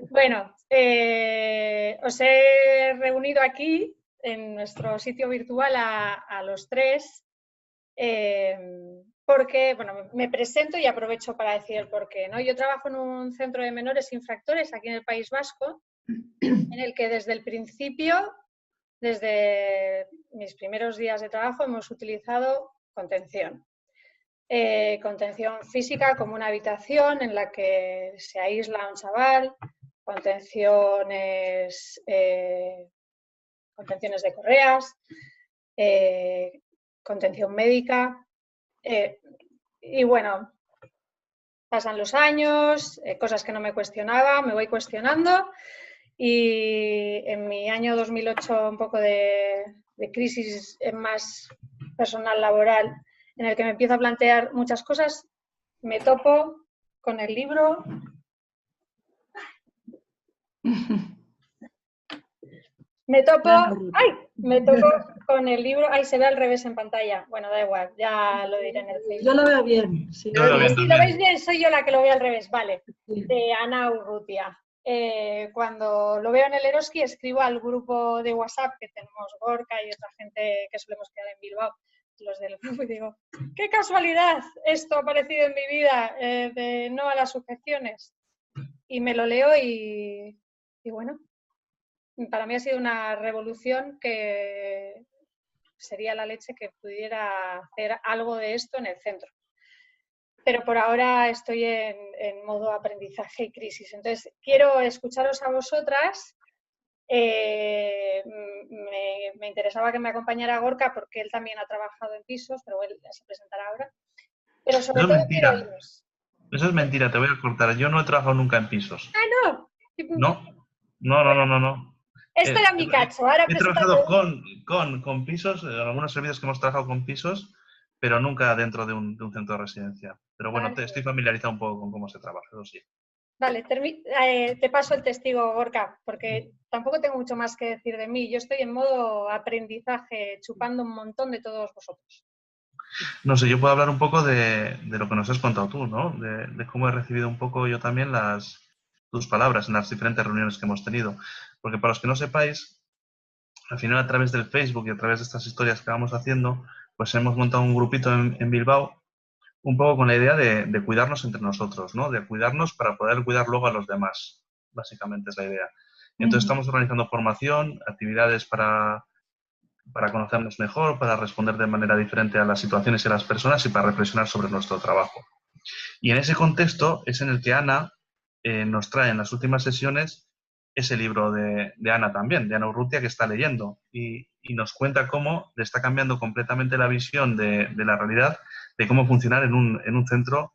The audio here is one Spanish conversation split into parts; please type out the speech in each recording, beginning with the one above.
Bueno, os he reunido aquí en nuestro sitio virtual a los tres porque, bueno, me presento y aprovecho para decir el porqué, ¿no? Yo trabajo en un centro de menores infractores aquí en el País Vasco, en el que desde el principio, desde mis primeros días de trabajo, hemos utilizado contención. Contención física como una habitación en la que se aísla un chaval, contenciones de correas, contención médica, y bueno, pasan los años, cosas que no me cuestionaba, me voy cuestionando, y en mi año 2008 un poco de crisis más personal laboral, en el que me empiezo a plantear muchas cosas, me topo con el libro. Me topo con el libro. Ay, se ve al revés en pantalla. Bueno, da igual, ya lo diré en el Facebook. Yo lo veo bien. Sí, Yo lo veo bien si lo veis bien, soy yo la que lo veo al revés, vale. Sí. De Ana Urrutia. Cuando lo veo en el Eroski, escribo al grupo de WhatsApp que tenemos Gorka y otra gente que solemos quedar en Bilbao, los del grupo, y digo, ¡qué casualidad! Esto ha aparecido en mi vida, de no a las sujeciones. Y me lo leo y bueno, para mí ha sido una revolución que sería la leche que pudiera hacer algo de esto en el centro. Pero por ahora estoy en modo aprendizaje y crisis. Entonces, quiero escucharos a vosotras. Me interesaba que me acompañara Gorka porque él también ha trabajado en pisos, pero él se presentará ahora. Pero sobre todo quiero oíros. Eso es mentira, te voy a cortar. Yo no he trabajado nunca en pisos. ¡Ah, no! No. Esto era mi cacho. Ahora He trabajado con pisos, algunos servicios que hemos trabajado con pisos, pero nunca dentro de un centro de residencia. Pero bueno, Vale. estoy familiarizado un poco con cómo se trabaja, eso sí. Vale, te paso el testigo, Gorka, porque tampoco tengo mucho más que decir de mí. Yo estoy en modo aprendizaje, chupando un montón de todos vosotros. No sé, yo puedo hablar un poco de lo que nos has contado tú, ¿no? De cómo he recibido un poco yo también tus palabras en las diferentes reuniones que hemos tenido. Porque para los que no sepáis, al final a través del Facebook y a través de estas historias que vamos haciendo, pues hemos montado un grupito en Bilbao un poco con la idea de cuidarnos entre nosotros, ¿no? De cuidarnos para poder cuidar luego a los demás. Básicamente es la idea. Entonces estamos organizando formación, actividades para conocernos mejor, para responder de manera diferente a las situaciones y a las personas y para reflexionar sobre nuestro trabajo. Y en ese contexto es en el que Ana nos trae en las últimas sesiones ese libro de Ana también, de Ana Urrutia, que está leyendo y nos cuenta cómo le está cambiando completamente la visión de la realidad, de cómo funcionar en un centro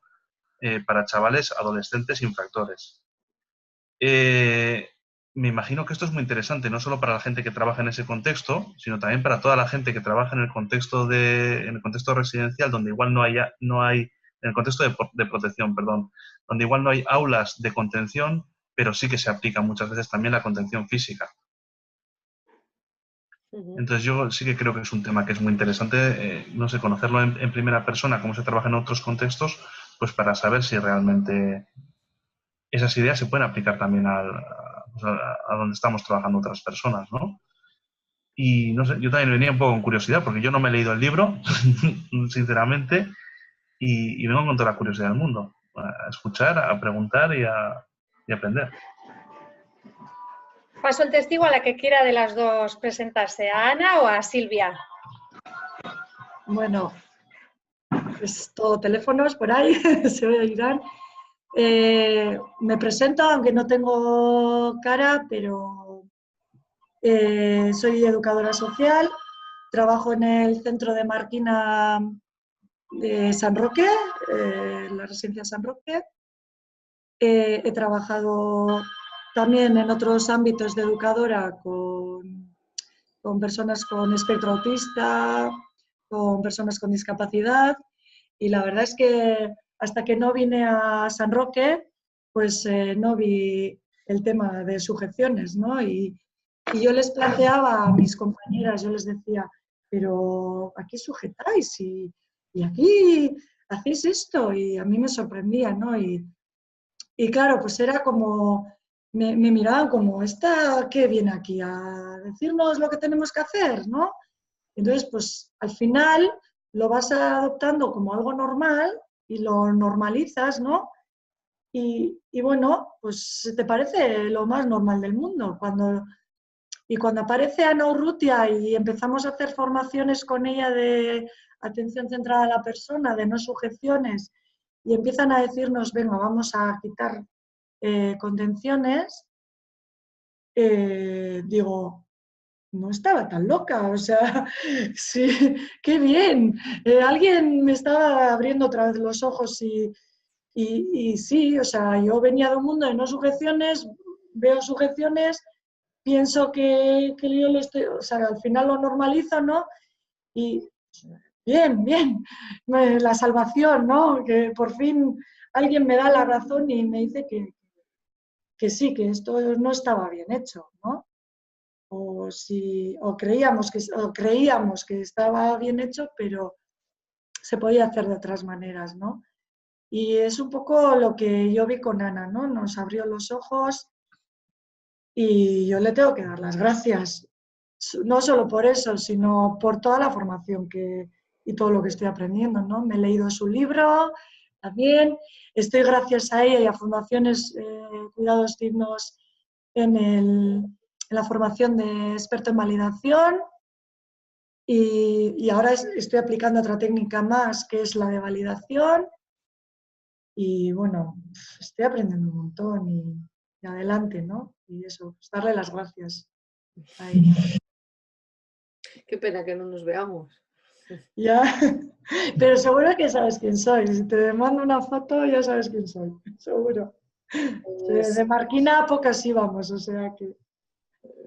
para chavales adolescentes infractores. Me imagino que esto es muy interesante, no solo para la gente que trabaja en ese contexto, sino también para toda la gente que trabaja en el contexto residencial, donde igual no hay en el contexto de protección, perdón, donde igual no hay aulas de contención, pero sí que se aplica muchas veces también la contención física. Entonces yo sí que creo que es un tema que es muy interesante, no sé, conocerlo en primera persona, cómo se trabaja en otros contextos, pues para saber si realmente esas ideas se pueden aplicar también a donde estamos trabajando otras personas, ¿no? Y no sé, yo también venía un poco con curiosidad, porque yo no me he leído el libro, sinceramente, y vengo con toda la curiosidad del mundo, a escuchar, a preguntar y a aprender. Paso el testigo a la que quiera de las dos presentarse, a Ana o a Silvia. Bueno, pues todo teléfonos por ahí, se oirán. Me presento, aunque no tengo cara, pero soy educadora social, trabajo en el centro de Marquina de San Roque, la residencia San Roque. He trabajado también en otros ámbitos de educadora con personas con espectro autista, con personas con discapacidad, y la verdad es que hasta que no vine a San Roque, pues no vi el tema de sujeciones, ¿no? Y yo les planteaba a mis compañeras, yo les decía, pero aquí sujetáis y aquí hacéis esto, y a mí me sorprendía, ¿no? Y claro, pues era como me miraban como, ¿esta qué viene aquí? ¿A decirnos lo que tenemos que hacer? ¿No? Entonces, pues al final lo vas adoptando como algo normal y lo normalizas, ¿no? Y bueno, pues te parece lo más normal del mundo. Y cuando aparece Ana Urrutia y empezamos a hacer formaciones con ella de atención centrada a la persona, de no sujeciones, y empiezan a decirnos, venga, vamos a quitar contenciones, digo, no estaba tan loca, o sea, sí, qué bien. Alguien me estaba abriendo otra vez los ojos y sí, o sea, yo venía de un mundo de no sujeciones, veo sujeciones, pienso que yo lo estoy, o sea, al final lo normalizo, ¿no? Y bien, bien, la salvación, ¿no? Que por fin alguien me da la razón y me dice que sí, que esto no estaba bien hecho, ¿no? Creíamos que estaba bien hecho, pero se podía hacer de otras maneras, ¿no? Y es un poco lo que yo vi con Ana, ¿no? Nos abrió los ojos y yo le tengo que dar las gracias, no solo por eso, sino por toda la formación y todo lo que estoy aprendiendo, ¿no? Me he leído su libro también, estoy gracias a ella y a Fundaciones Cuidados Dignos en la formación de experto en validación y ahora estoy aplicando otra técnica más que es la de validación y bueno, estoy aprendiendo un montón y adelante, ¿no? Y eso, pues darle las gracias a ella. Qué pena que no nos veamos. Ya, pero seguro que sabes quién soy. Si te mando una foto, ya sabes quién soy, seguro. De Marquina pocas íbamos, o sea que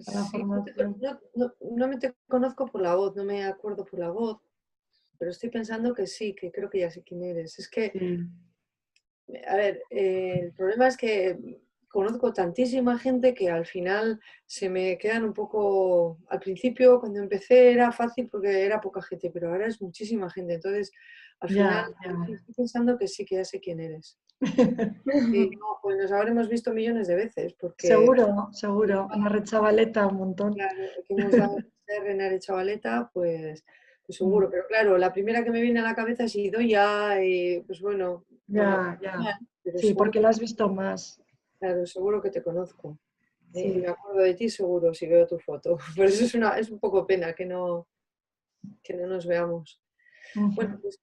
a la Sí, formación. no me te conozco por la voz, no me acuerdo por la voz, pero estoy pensando que sí, que creo que ya sé quién eres. Es que, Sí, a ver, el problema es que conozco tantísima gente que al final se me quedan un poco... Al principio, cuando empecé, era fácil porque era poca gente, pero ahora es muchísima gente. Entonces, al final, ya, ya. estoy pensando que sí, que ya sé quién eres. Sí, no, pues nos habremos visto millones de veces, porque Seguro, seguro. Una rechavaleta un montón. claro, que hemos dado Renare Chavaleta, pues seguro. Pero claro, la primera que me viene a la cabeza es Idoia, y pues bueno, Ya, ya. pero Sí, seguro, porque la has visto más. claro, seguro que te conozco. Y me Sí. acuerdo de ti seguro si veo tu foto. Por eso es un poco pena que no nos veamos. Bueno, Ujú. pues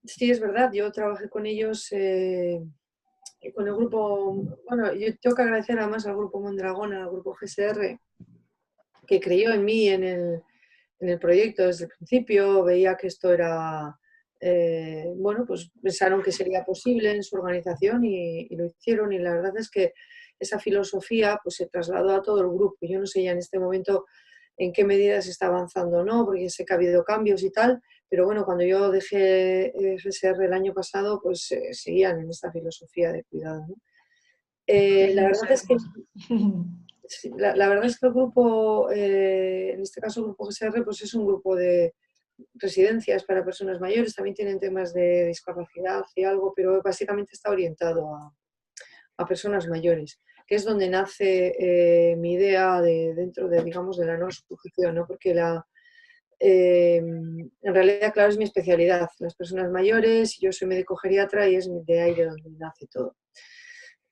sí, es verdad, yo trabajé con ellos, con el grupo, bueno, yo tengo que agradecer además al grupo Mondragón, al grupo GSR, que creyó en mí en el proyecto desde el principio, veía que esto era, bueno, pues pensaron que sería posible en su organización y lo hicieron y la verdad es que esa filosofía pues se trasladó a todo el grupo. Yo no sé ya en este momento en qué medida se está avanzando o no, porque sé que ha habido cambios y tal, pero bueno, cuando yo dejé GSR el año pasado, pues seguían en esta filosofía de cuidado, ¿no? La Eso verdad es que es. sí, la verdad es que el grupo, en este caso el grupo GSR, pues es un grupo de residencias para personas mayores, también tienen temas de discapacidad y algo, pero básicamente está orientado a personas mayores, que es donde nace mi idea de, dentro de, digamos, de la no sujeción, ¿no? Porque en realidad, claro, es mi especialidad, las personas mayores, yo soy médico geriatra y es de ahí de donde nace todo.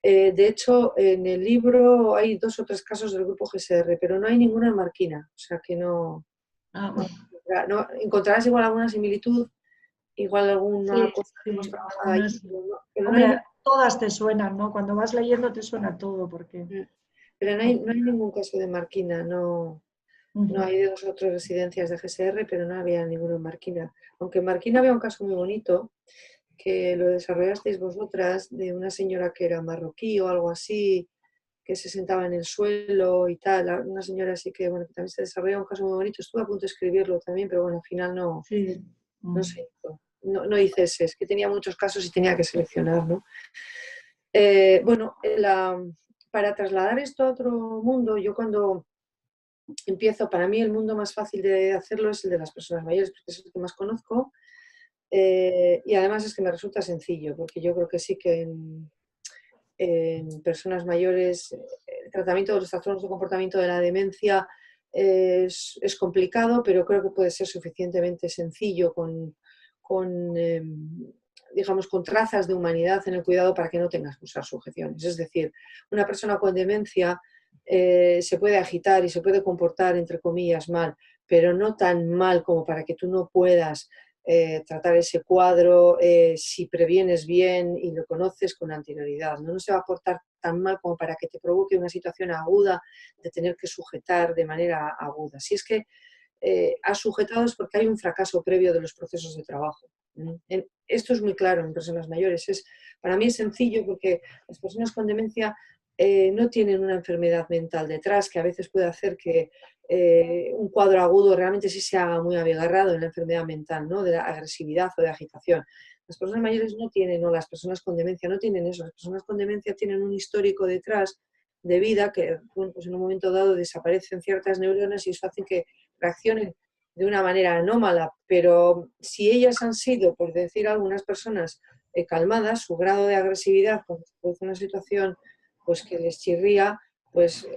De hecho, en el libro hay 2 o 3 casos del grupo GSR, pero no hay ninguna en Marquina, o sea que Ah, encontrarás igual alguna similitud, igual alguna sí, cosa que hemos sí. trabajado allí, Algunas, pero no hay, hombre, todas te suenan, ¿no? Cuando vas leyendo te suena todo, porque... no hay ningún caso de Marquina, no Ujú. hay 2 o 3 residencias de GSR, pero no había ninguno en Marquina. Aunque en Marquina había un caso muy bonito, que lo desarrollasteis vosotras, de una señora que era marroquí o algo así, que se sentaba en el suelo y tal, una señora así que, bueno, que también se desarrolla un caso muy bonito, estuve a punto de escribirlo también, pero bueno, al final Sí. no se hizo. No hice ese, es que tenía muchos casos y tenía que seleccionar, ¿no? Bueno, para trasladar esto a otro mundo, yo cuando empiezo, para mí el mundo más fácil de hacerlo es el de las personas mayores, porque es el que más conozco, y además es que me resulta sencillo, porque yo creo que sí que en personas mayores, el tratamiento de los trastornos de comportamiento de la demencia es complicado, pero creo que puede ser suficientemente sencillo digamos, con trazas de humanidad en el cuidado para que no tengas que usar sujeciones. Es decir, una persona con demencia se puede agitar y se puede comportar, entre comillas, mal, pero no tan mal como para que tú no puedas tratar ese cuadro si previenes bien y lo conoces con anterioridad. No se va a portar tan mal como para que te provoque una situación aguda de tener que sujetar de manera aguda. Si es que has sujetado es porque hay un fracaso previo de los procesos de trabajo. Esto es muy claro en personas mayores. Para mí es sencillo porque las personas con demencia no tienen una enfermedad mental detrás que a veces puede hacer que un cuadro agudo realmente sí se haga muy abigarrado en la enfermedad mental, ¿no? De la agresividad o de agitación. Las personas mayores no tienen, o las personas con demencia no tienen eso. Las personas con demencia tienen un histórico detrás de vida que, bueno, pues en un momento dado desaparecen ciertas neuronas y eso hace que reaccionen de una manera anómala, pero si ellas han sido, por decir algunas personas, calmadas, su grado de agresividad cuando se produce una situación pues, que les chirría, pues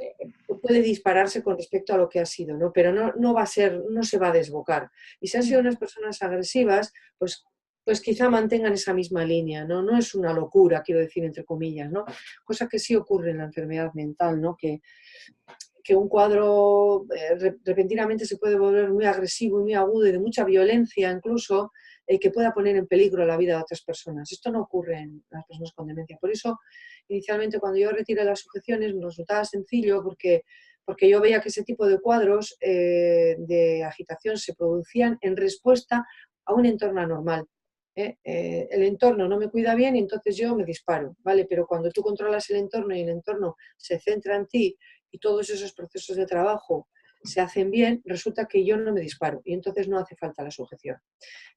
puede dispararse con respecto a lo que ha sido, ¿no? Pero no va a ser, no se va a desbocar. Y si han sido unas personas agresivas, pues quizá mantengan esa misma línea, ¿no? No es una locura, quiero decir, entre comillas, ¿no? Cosa que sí ocurre en la enfermedad mental, ¿no? Que un cuadro repentinamente se puede volver muy agresivo y muy agudo y de mucha violencia incluso, que pueda poner en peligro la vida de otras personas. Esto no ocurre en las personas con demencia. Por eso, inicialmente, cuando yo retiré las sujeciones, me resultaba sencillo porque yo veía que ese tipo de cuadros de agitación se producían en respuesta a un entorno anormal. El entorno no me cuida bien y entonces yo me disparo, ¿vale? Pero cuando tú controlas el entorno y el entorno se centra en ti y todos esos procesos de trabajo se hacen bien, resulta que yo no me disparo y entonces no hace falta la sujeción.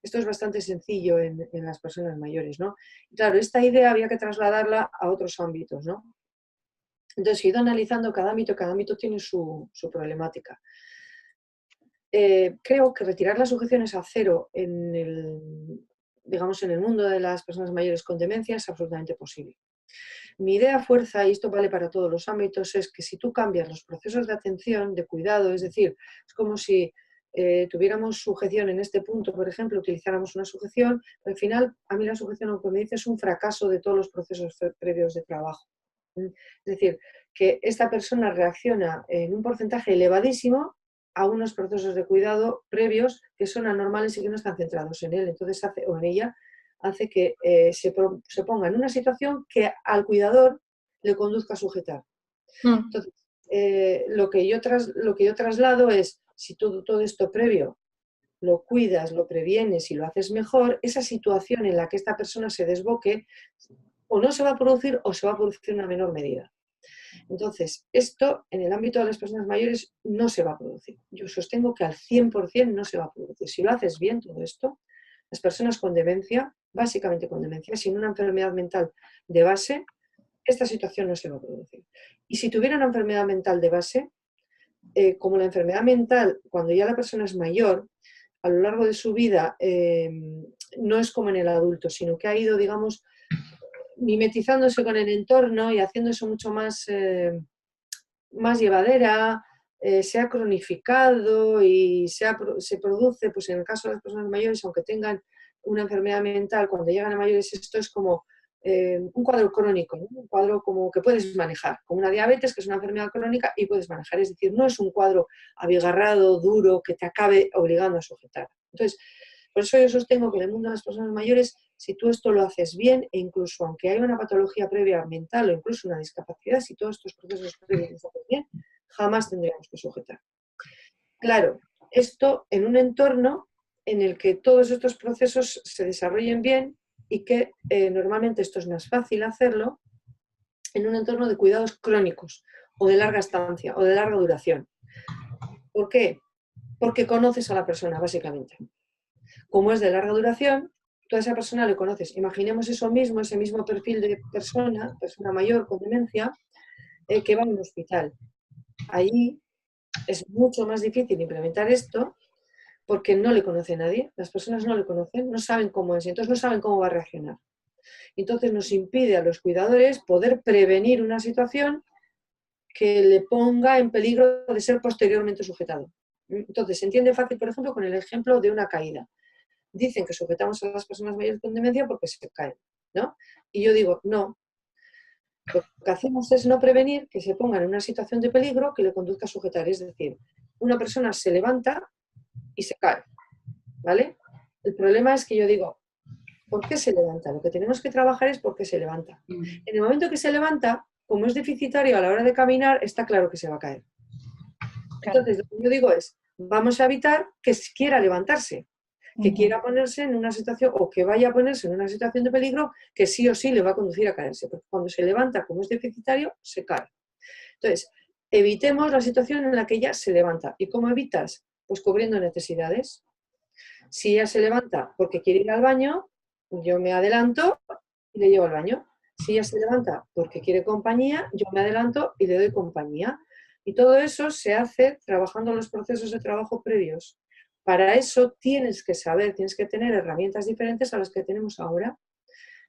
Esto es bastante sencillo en las personas mayores, ¿no? Y claro, esta idea había que trasladarla a otros ámbitos, ¿no? Entonces he ido analizando cada ámbito tiene su problemática. Creo que retirar las sujeciones a cero digamos, en el mundo de las personas mayores con demencia es absolutamente posible. Mi idea fuerza, y esto vale para todos los ámbitos, es que si tú cambias los procesos de atención, de cuidado, es decir, es como si tuviéramos sujeción en este punto, por ejemplo, utilizáramos una sujeción, pero al final a mí la sujeción, aunque me dice, es un fracaso de todos los procesos previos de trabajo. Es decir, que esta persona reacciona en un porcentaje elevadísimo a unos procesos de cuidado previos que son anormales y que no están centrados en él, entonces o en ella, hace que se ponga en una situación que al cuidador le conduzca a sujetar. Entonces, lo que yo traslado es, si todo esto previo lo cuidas, lo previenes y lo haces mejor, esa situación en la que esta persona se desboque o no se va a producir o se va a producir en una menor medida. Entonces, esto en el ámbito de las personas mayores no se va a producir. Yo sostengo que al 100% no se va a producir. Si lo haces bien todo esto, las personas con demencia, básicamente con demencia, sin una enfermedad mental de base, esta situación no se va a producir. Y si tuviera una enfermedad mental de base, como la enfermedad mental, cuando ya la persona es mayor, a lo largo de su vida, no es como en el adulto, sino que ha ido, digamos, mimetizándose con el entorno y haciéndose mucho más llevadera, se ha cronificado y se produce, pues en el caso de las personas mayores, aunque tengan una enfermedad mental, cuando llegan a mayores esto es como un cuadro crónico, ¿no? Un cuadro como que puedes manejar, como una diabetes, que es una enfermedad crónica y puedes manejar, es decir, no es un cuadro abigarrado, duro, que te acabe obligando a sujetar. Entonces, por eso yo sostengo que en el mundo de las personas mayores, si tú esto lo haces bien, e incluso aunque haya una patología previa mental o incluso una discapacidad, si todos estos procesos previos los haces bien, jamás tendríamos que sujetar. Claro, esto en un entorno en el que todos estos procesos se desarrollen bien y que normalmente esto es más fácil hacerlo en un entorno de cuidados crónicos o de larga estancia o de larga duración. ¿Por qué? Porque conoces a la persona, básicamente. Como es de larga duración, tú a esa persona le conoces. Imaginemos eso mismo, ese mismo perfil de persona mayor con demencia, que va a un hospital. Allí es mucho más difícil implementar esto porque no le conoce nadie. Las personas no le conocen, no saben cómo es y entonces no saben cómo va a reaccionar. Entonces nos impide a los cuidadores poder prevenir una situación que le ponga en peligro de ser posteriormente sujetado. Entonces, se entiende fácil, por ejemplo, con el ejemplo de una caída. Dicen que sujetamos a las personas mayores con demencia porque se caen, ¿no? Y yo digo, no. Lo que hacemos es no prevenir que se pongan en una situación de peligro que le conduzca a sujetar. Es decir, una persona se levanta y se cae, ¿vale? El problema es que yo digo, ¿por qué se levanta? Lo que tenemos que trabajar es por qué se levanta. En el momento que se levanta, como es deficitario a la hora de caminar, está claro que se va a caer. Entonces, lo que yo digo es, vamos a evitar que quiera levantarse, que quiera ponerse en una situación, o que vaya a ponerse en una situación de peligro que sí o sí le va a conducir a caerse, porque cuando se levanta, como es deficitario, se cae. Entonces, evitemos la situación en la que ella se levanta. ¿Y cómo evitas? Pues cubriendo necesidades. Si ella se levanta porque quiere ir al baño, yo me adelanto y le llevo al baño. Si ella se levanta porque quiere compañía, yo me adelanto y le doy compañía. Y todo eso se hace trabajando los procesos de trabajo previos. Para eso tienes que saber, tienes que tener herramientas diferentes a las que tenemos ahora.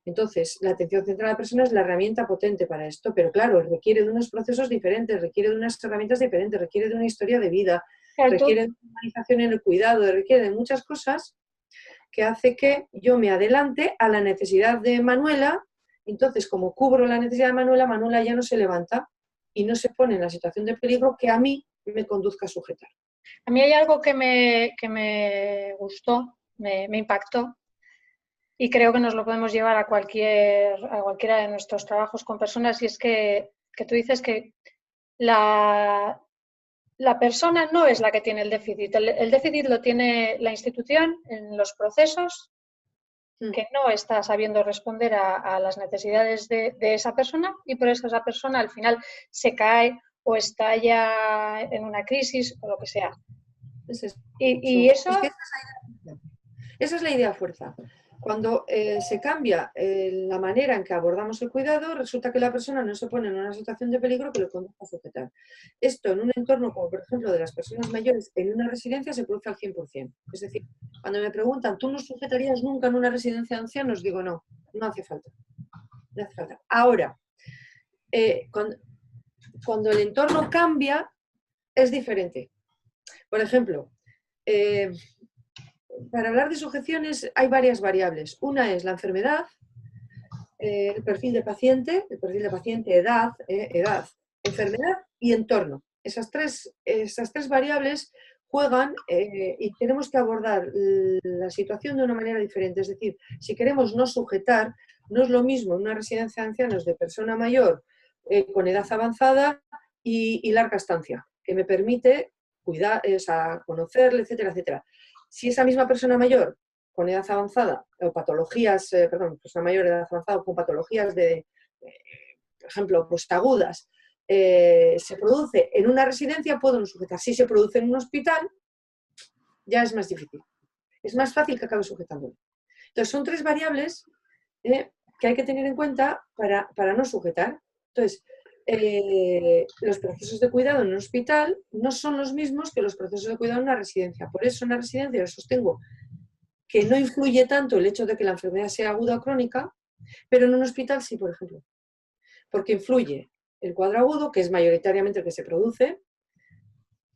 Entonces, la atención centrada a la persona es la herramienta potente para esto, pero claro, requiere de unos procesos diferentes, requiere de unas herramientas diferentes, requiere de una historia de vida, requiere de una organización en el cuidado, requiere de muchas cosas que hace que yo me adelante a la necesidad de Manuela. Entonces, como cubro la necesidad de Manuela, Manuela ya no se levanta y no se pone en la situación de peligro que a mí me conduzca a sujetar. A mí hay algo que me gustó, me impactó, y creo que nos lo podemos llevar a cualquiera de nuestros trabajos con personas, y es que tú dices que la persona no es la que tiene el déficit. El déficit lo tiene la institución en los procesos, que no está sabiendo responder a las necesidades de esa persona, y por eso esa persona al final se cae o estalla en una crisis o lo que sea. Y eso... Es que esa es la idea fuerza. Cuando se cambia la manera en que abordamos el cuidado, resulta que la persona no se pone en una situación de peligro que le conduzca a sujetar. Esto en un entorno como por ejemplo de las personas mayores en una residencia se produce al 100%. Es decir, cuando me preguntan, ¿tú no sujetarías nunca en una residencia de ancianos? Digo, no, no hace falta. No hace falta. Ahora, cuando el entorno cambia, es diferente. Por ejemplo, para hablar de sujeciones hay varias variables. Una es la enfermedad, el perfil de paciente, edad, enfermedad y entorno. Esas tres variables juegan y tenemos que abordar la situación de una manera diferente. Es decir, si queremos no sujetar, no es lo mismo en una residencia de ancianos de persona mayor con edad avanzada y larga estancia, que me permite cuidar, conocerle, etcétera, etcétera. Si esa misma persona mayor con edad avanzada, o patologías, persona mayor de edad avanzada con patologías de, por ejemplo, postagudas, se produce en una residencia, puedo no sujetar. Si se produce en un hospital, ya es más difícil. Es más fácil que acabe sujetándolo. Entonces, son tres variables que hay que tener en cuenta para no sujetar. Entonces, los procesos de cuidado en un hospital no son los mismos que los procesos de cuidado en una residencia. Por eso en una residencia yo sostengo que no influye tanto el hecho de que la enfermedad sea aguda o crónica, pero en un hospital sí, por ejemplo. Porque influye el cuadro agudo, que es mayoritariamente el que se produce,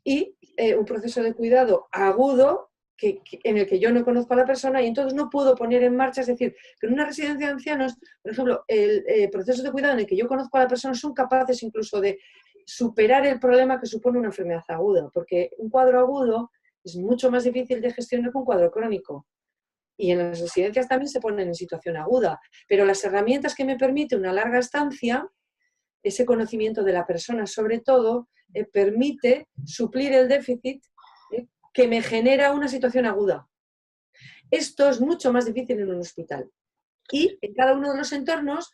y un proceso de cuidado agudo en el que yo no conozco a la persona y entonces no puedo poner en marcha. Es decir, que en una residencia de ancianos, por ejemplo, el proceso de cuidado en el que yo conozco a la persona son capaces incluso de superar el problema que supone una enfermedad aguda, porque un cuadro agudo es mucho más difícil de gestionar que un cuadro crónico. Y en las residencias también se ponen en situación aguda, pero las herramientas que me permite una larga estancia, ese conocimiento de la persona sobre todo, permite suplir el déficit que me genera una situación aguda. Esto es mucho más difícil en un hospital. Y en cada uno de los entornos,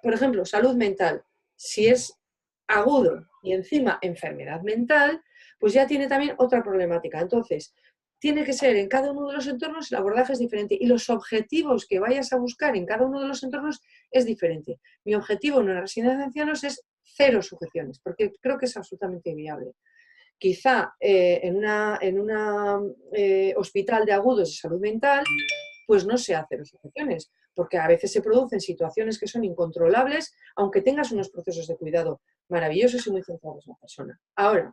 por ejemplo, salud mental, si es agudo y encima enfermedad mental, pues ya tiene también otra problemática. Entonces, tiene que ser en cada uno de los entornos, el abordaje es diferente y los objetivos que vayas a buscar en cada uno de los entornos es diferente. Mi objetivo en una residencia de ancianos es 0 sujeciones, porque creo que es absolutamente viable. Quizá en un hospital de agudos de salud mental, pues no se hace 0 sujeciones, porque a veces se producen situaciones que son incontrolables, aunque tengas unos procesos de cuidado maravillosos y muy centrados en la persona. Ahora,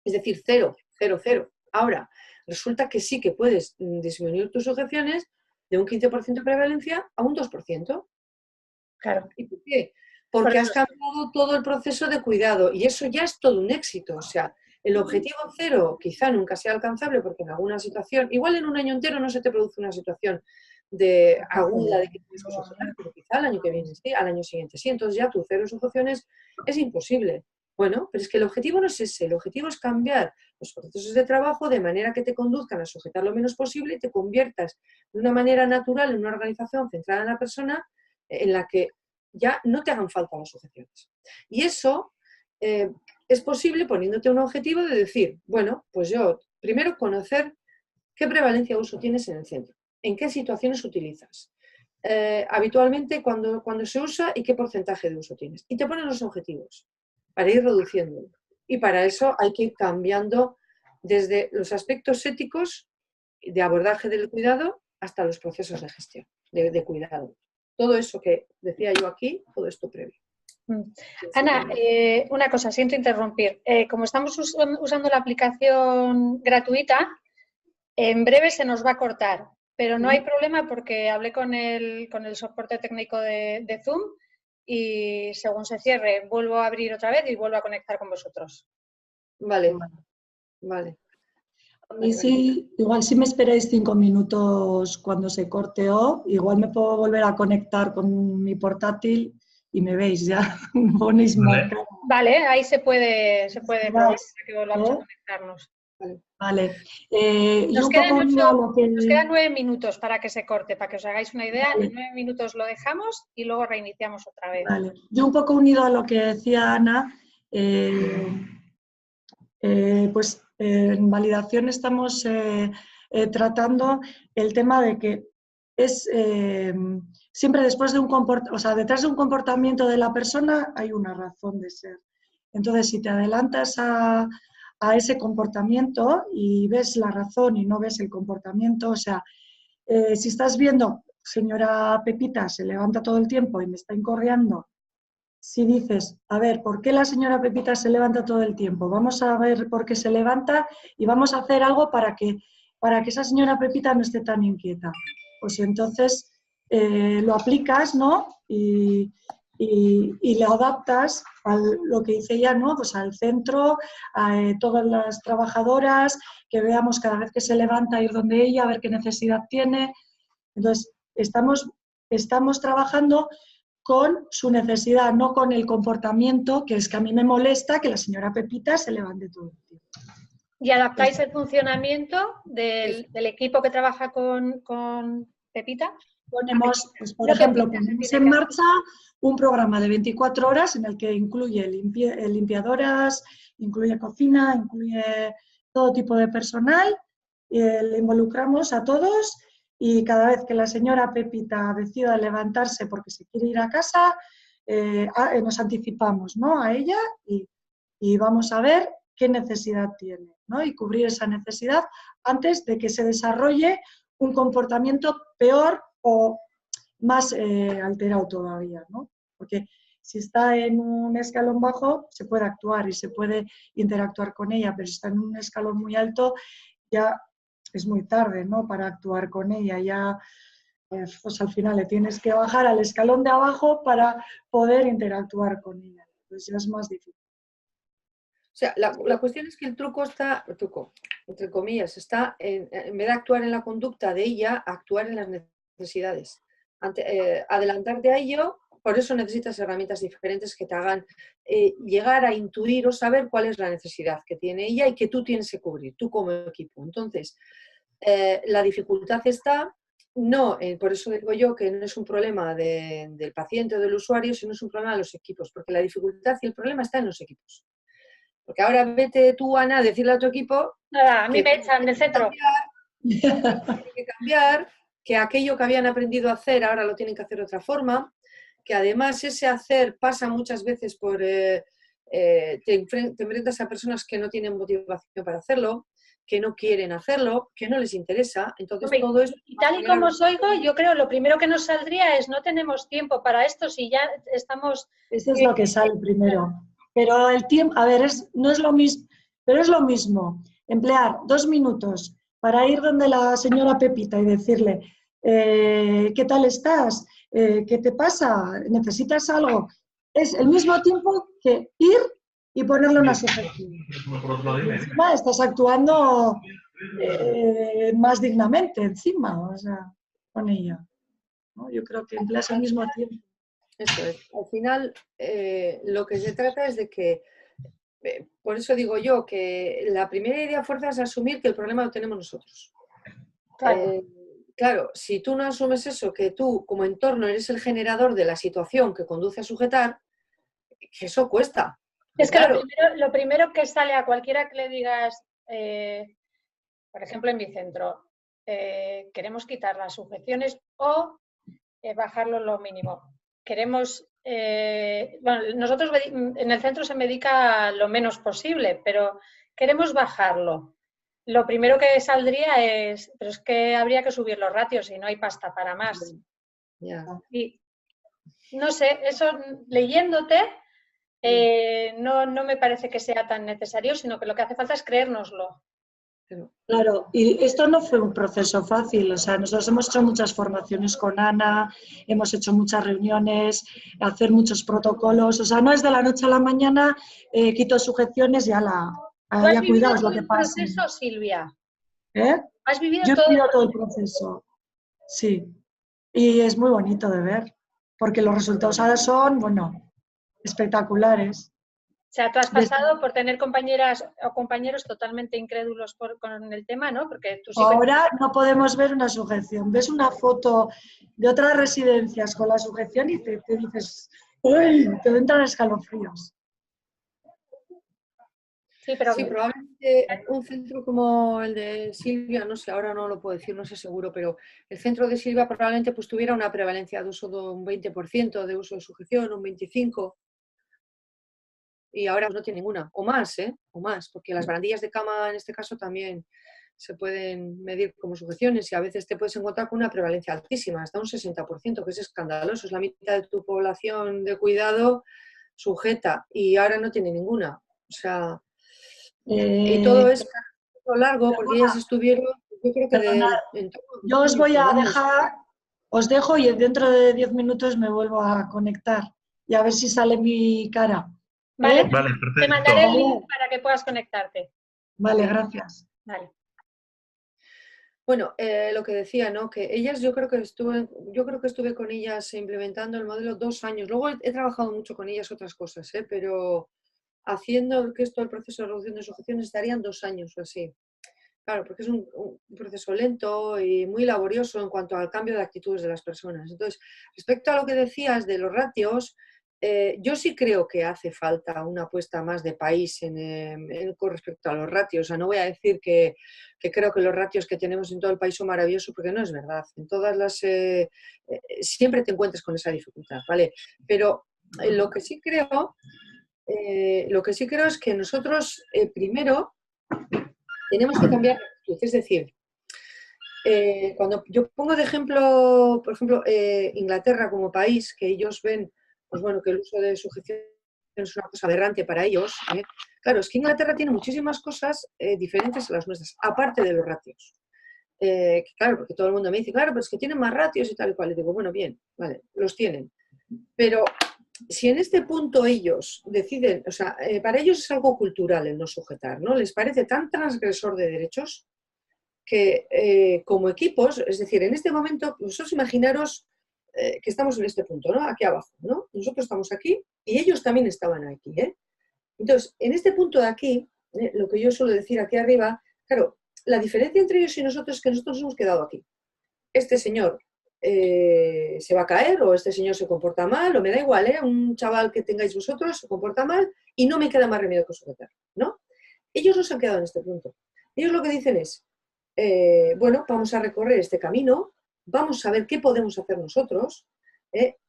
es decir, 0, 0, 0. Ahora, resulta que sí que puedes disminuir tus sujeciones de un 15% de prevalencia a un 2%. Claro. ¿Y por qué? Porque has cambiado todo el proceso de cuidado y eso ya es todo un éxito. O sea, el objetivo 0 quizá nunca sea alcanzable porque en alguna situación, igual en un año entero no se te produce una situación de aguda de que tienes que sujetar, pero quizá al año que viene sí, al año siguiente sí. Entonces ya tu 0 sujeciones es imposible. Bueno, pero es que el objetivo no es ese, el objetivo es cambiar los procesos de trabajo de manera que te conduzcan a sujetar lo menos posible y te conviertas de una manera natural en una organización centrada en la persona en la que ya no te hagan falta las sujeciones. Y eso es posible poniéndote un objetivo de decir, bueno, pues yo primero conocer qué prevalencia de uso tienes en el centro, en qué situaciones utilizas, habitualmente cuando se usa y qué porcentaje de uso tienes. Y te pones los objetivos para ir reduciéndolo. Y para eso hay que ir cambiando desde los aspectos éticos de abordaje del cuidado hasta los procesos de gestión, de cuidado. Todo eso que decía yo aquí, todo esto previo. Ana, una cosa, siento interrumpir. Como estamos usando la aplicación gratuita, en breve se nos va a cortar, pero no hay problema porque hablé con el soporte técnico de Zoom y según se cierre vuelvo a abrir otra vez y vuelvo a conectar con vosotros. Vale, vale. Y sí, igual si me esperáis 5 minutos cuando se corte igual me puedo volver a conectar con mi portátil y me veis ya. Ponéis marca. Vale, ahí se puede probar que volvamos a conectarnos. Vale. Nos quedan 9 minutos para que se corte, para que os hagáis una idea. Vale. En 9 minutos lo dejamos y luego reiniciamos otra vez. Vale. Yo un poco unido a lo que decía Ana, pues en validación estamos tratando el tema de que es siempre después de detrás de un comportamiento de la persona hay una razón de ser. Entonces, si te adelantas a ese comportamiento y ves la razón y no ves el comportamiento, o sea, si estás viendo, señora Pepita se levanta todo el tiempo y me está incordiando, si dices, a ver, ¿por qué la señora Pepita se levanta todo el tiempo? Vamos a ver por qué se levanta y vamos a hacer algo para que esa señora Pepita no esté tan inquieta. Pues entonces lo aplicas, ¿no? Y lo adaptas a lo que dice ella, ¿no? Pues al centro, a todas las trabajadoras, que veamos cada vez que se levanta ir donde ella, a ver qué necesidad tiene. Entonces, estamos trabajando con su necesidad, no con el comportamiento, que es que a mí me molesta que la señora Pepita se levante todo el tiempo. ¿Y adaptáis el funcionamiento del equipo que trabaja con Pepita? Ponemos, pues, por ejemplo, ponemos en marcha un programa de 24 horas en el que incluye limpiadoras, incluye cocina, incluye todo tipo de personal, le involucramos a todos. Y cada vez que la señora Pepita decida levantarse porque se quiere ir a casa, nos anticipamos, ¿no?, a ella y vamos a ver qué necesidad tiene, ¿no?, y cubrir esa necesidad antes de que se desarrolle un comportamiento peor o más alterado todavía, ¿no? Porque si está en un escalón bajo se puede actuar y se puede interactuar con ella, pero si está en un escalón muy alto ya es muy tarde, ¿no?, para actuar con ella. Ya pues al final le tienes que bajar al escalón de abajo para poder interactuar con ella. Pues ya es más difícil. O sea, la cuestión es que el truco, entre comillas, está en vez de actuar en la conducta de ella, actuar en las necesidades. Adelantarte a ello, por eso necesitas herramientas diferentes que te hagan llegar a intuir o saber cuál es la necesidad que tiene ella y que tú tienes que cubrir, tú como equipo. Entonces, la dificultad está, por eso digo yo que no es un problema del paciente o del usuario, sino es un problema de los equipos, porque la dificultad y el problema está en los equipos. Porque ahora vete tú, Ana, a decirle a tu equipo... Nada, a mí me echan del centro. Tienen que cambiar, que aquello que habían aprendido a hacer ahora lo tienen que hacer de otra forma, que además ese hacer pasa muchas veces por... te enfrentas a personas que no tienen motivación para hacerlo, que no quieren hacerlo, que no les interesa, entonces Hombre, todo eso... y tal y como os oigo, yo creo lo primero que nos saldría es no tenemos tiempo para esto si ya estamos... Eso es lo que sale primero. Pero el tiempo, a ver, no es lo mismo, pero es lo mismo. Emplear 2 minutos para ir donde la señora Pepita y decirle, ¿qué tal estás? ¿Qué te pasa? ¿Necesitas algo? Es el mismo tiempo que ir y ponerle una sujeción. Y encima estás actuando más dignamente, encima, o sea, con ella, ¿no? Yo creo que empleas el mismo tiempo. Eso es. Al final, lo que se trata es de que, por eso digo yo, que la primera idea fuerza es asumir que el problema lo tenemos nosotros. Claro. Claro, si tú no asumes eso, que tú como entorno eres el generador de la situación que conduce a sujetar, que eso cuesta. Es que claro, lo primero que sale a cualquiera que le digas, por ejemplo, en mi centro, queremos quitar las sujeciones o bajarlo lo mínimo. Queremos, bueno, nosotros en el centro se medica lo menos posible, pero queremos bajarlo. Lo primero que saldría es, pero es que habría que subir los ratios y no hay pasta para más. ya. Y no sé, eso leyéndote no me parece que sea tan necesario, sino que lo que hace falta es creérnoslo. Claro, y esto no fue un proceso fácil, o sea, nosotros hemos hecho muchas formaciones con Ana, hemos hecho muchas reuniones, hacer muchos protocolos, o sea, no es de la noche a la mañana, quito sujeciones y ¿Tú has ya vivido cuidaos lo todo que el pase. proceso, Silvia? ¿Eh? ¿Has vivido Yo he todo el vivido todo el proceso? proceso, sí, y es muy bonito de ver, porque los resultados ahora son, bueno, espectaculares. O sea, tú has pasado por tener compañeras o compañeros totalmente incrédulos con el tema, ¿no? Porque tú sí. Ahora no podemos ver una sujeción. Ves una foto de otras residencias con la sujeción y te dices, ¡uy! Te entran escalofríos. Sí, pero Sí, probablemente un centro como el de Silvia, no sé, ahora no lo puedo decir, no sé seguro, pero el centro de Silvia probablemente pues tuviera una prevalencia de uso de un 20% de uso de sujeción, un 25%, y ahora no tiene ninguna, o más, o más, porque las barandillas de cama en este caso también se pueden medir como sujeciones y a veces te puedes encontrar con una prevalencia altísima, hasta un 60%, que es escandaloso, es la mitad de tu población de cuidado sujeta y ahora no tiene ninguna. O sea, y todo es largo porque ellas estuvieron, yo creo que Perdonad, en torno a 2 yo os años voy por lo a menos. dejar, os dejo y dentro de 10 minutos me vuelvo a conectar y a ver si sale mi cara. Vale, Vale, te perfecto. mandaré el link para que puedas conectarte. Vale, gracias. Vale. Bueno, lo que decía, ¿no? Que ellas yo creo que estuve con ellas implementando el modelo 2 años. Luego he trabajado mucho con ellas otras cosas, pero haciendo que esto el proceso de reducción de sujeciones estarían 2 años o así. Claro, porque es un proceso lento y muy laborioso en cuanto al cambio de actitudes de las personas. Entonces, respecto a lo que decías de los ratios, yo sí creo que hace falta una apuesta más de país con respecto a los ratios. O sea, no voy a decir que creo que los ratios que tenemos en todo el país son maravillosos, porque no es verdad. En todas las... siempre te encuentras con esa dificultad, ¿vale? Pero lo que sí creo es que nosotros primero tenemos que cambiar de actitud. Es decir, cuando yo pongo de ejemplo, por ejemplo, Inglaterra como país, que ellos ven, pues bueno, que el uso de sujeción es una cosa aberrante para ellos. Claro, es que Inglaterra tiene muchísimas cosas diferentes a las nuestras, aparte de los ratios. Claro, porque todo el mundo me dice, claro, pero es que tienen más ratios y tal y cual. Y digo, bueno, bien, vale, los tienen. Pero si en este punto ellos deciden, o sea, para ellos es algo cultural el no sujetar, ¿no? Les parece tan transgresor de derechos que como equipos, es decir, en este momento, vosotros imaginaros que estamos en este punto, ¿no? Aquí abajo, ¿no? Nosotros estamos aquí y ellos también estaban aquí, ¿eh? Entonces, en este punto de aquí, lo que yo suelo decir aquí arriba, claro, la diferencia entre ellos y nosotros es que nosotros hemos quedado aquí. Este señor se va a caer o este señor se comporta mal, o me da igual, un chaval que tengáis vosotros se comporta mal y no me queda más remedio que sujetar, ¿no? Ellos no se han quedado en este punto. Ellos lo que dicen es, bueno, vamos a recorrer este camino, vamos a ver qué podemos hacer nosotros,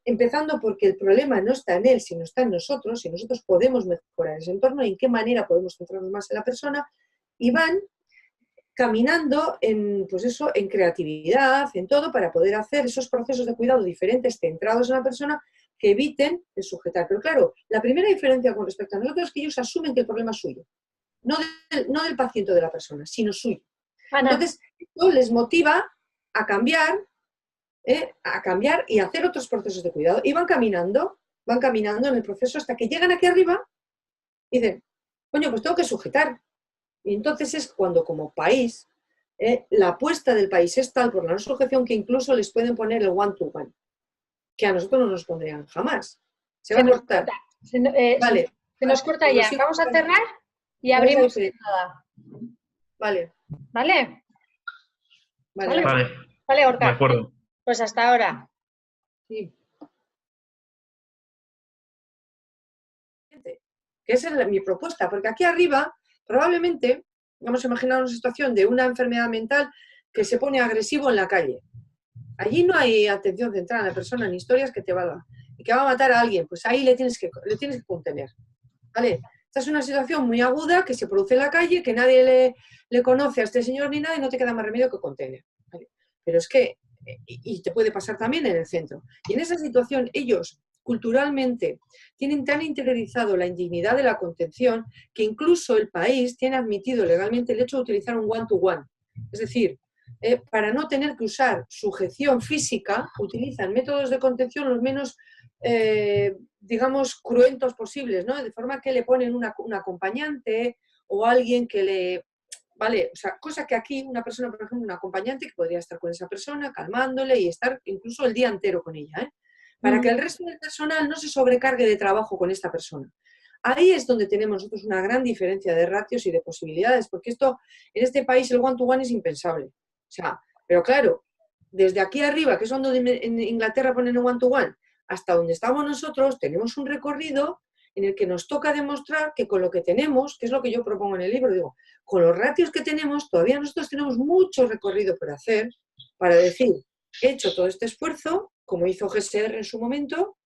empezando porque el problema no está en él, sino está en nosotros, y nosotros podemos mejorar ese entorno y en qué manera podemos centrarnos más en la persona, y van caminando en, pues eso, en creatividad, en todo, para poder hacer esos procesos de cuidado diferentes, centrados en la persona, que eviten el sujetar. Pero claro, la primera diferencia con respecto a nosotros es que ellos asumen que el problema es suyo, no del paciente o de la persona, sino suyo. Ana, Entonces, esto les motiva a cambiar y hacer otros procesos de cuidado. Y van caminando en el proceso hasta que llegan aquí arriba y dicen, coño, pues tengo que sujetar. Y entonces es cuando como país, la apuesta del país es tal por la no sujeción que incluso les pueden poner el one-to-one, que a nosotros no nos pondrían jamás. Se va a cortar. Vale. Se nos corta ya. Vamos a cerrar y abrimos nada. Vale. ¿Vale? Vale. Vale, Gorka. De acuerdo. Pues hasta ahora. Sí. Que esa es mi propuesta, porque aquí arriba probablemente vamos a imaginar una situación de una enfermedad mental que se pone agresivo en la calle. Allí no hay atención centrada en la persona, ni historias que te va a dar y que va a matar a alguien, pues ahí le tienes que contener. ¿Vale? Esta es una situación muy aguda que se produce en la calle, que nadie le conoce a este señor ni nada y no te queda más remedio que contener. ¿Vale? Pero es que, y te puede pasar también en el centro. Y en esa situación ellos culturalmente tienen tan interiorizado la indignidad de la contención que incluso el país tiene admitido legalmente el hecho de utilizar un one-to-one. Es decir, para no tener que usar sujeción física, utilizan métodos de contención los menos, digamos, cruentos posibles, ¿no? De forma que le ponen un acompañante o alguien que le... ¿Vale? O sea, cosa que aquí una persona, por ejemplo, un acompañante que podría estar con esa persona, calmándole y estar incluso el día entero con ella, ¿eh? Para que el resto del personal no se sobrecargue de trabajo con esta persona. Ahí es donde tenemos nosotros una gran diferencia de ratios y de posibilidades, porque esto, en este país el one-to-one es impensable. O sea, pero claro, desde aquí arriba, que es donde en Inglaterra ponen el one-to-one, hasta donde estamos nosotros, tenemos un recorrido en el que nos toca demostrar que con lo que tenemos, que es lo que yo propongo en el libro, digo, con los ratios que tenemos, todavía nosotros tenemos mucho recorrido por hacer para decir, he hecho todo este esfuerzo, como hizo GSR en su momento,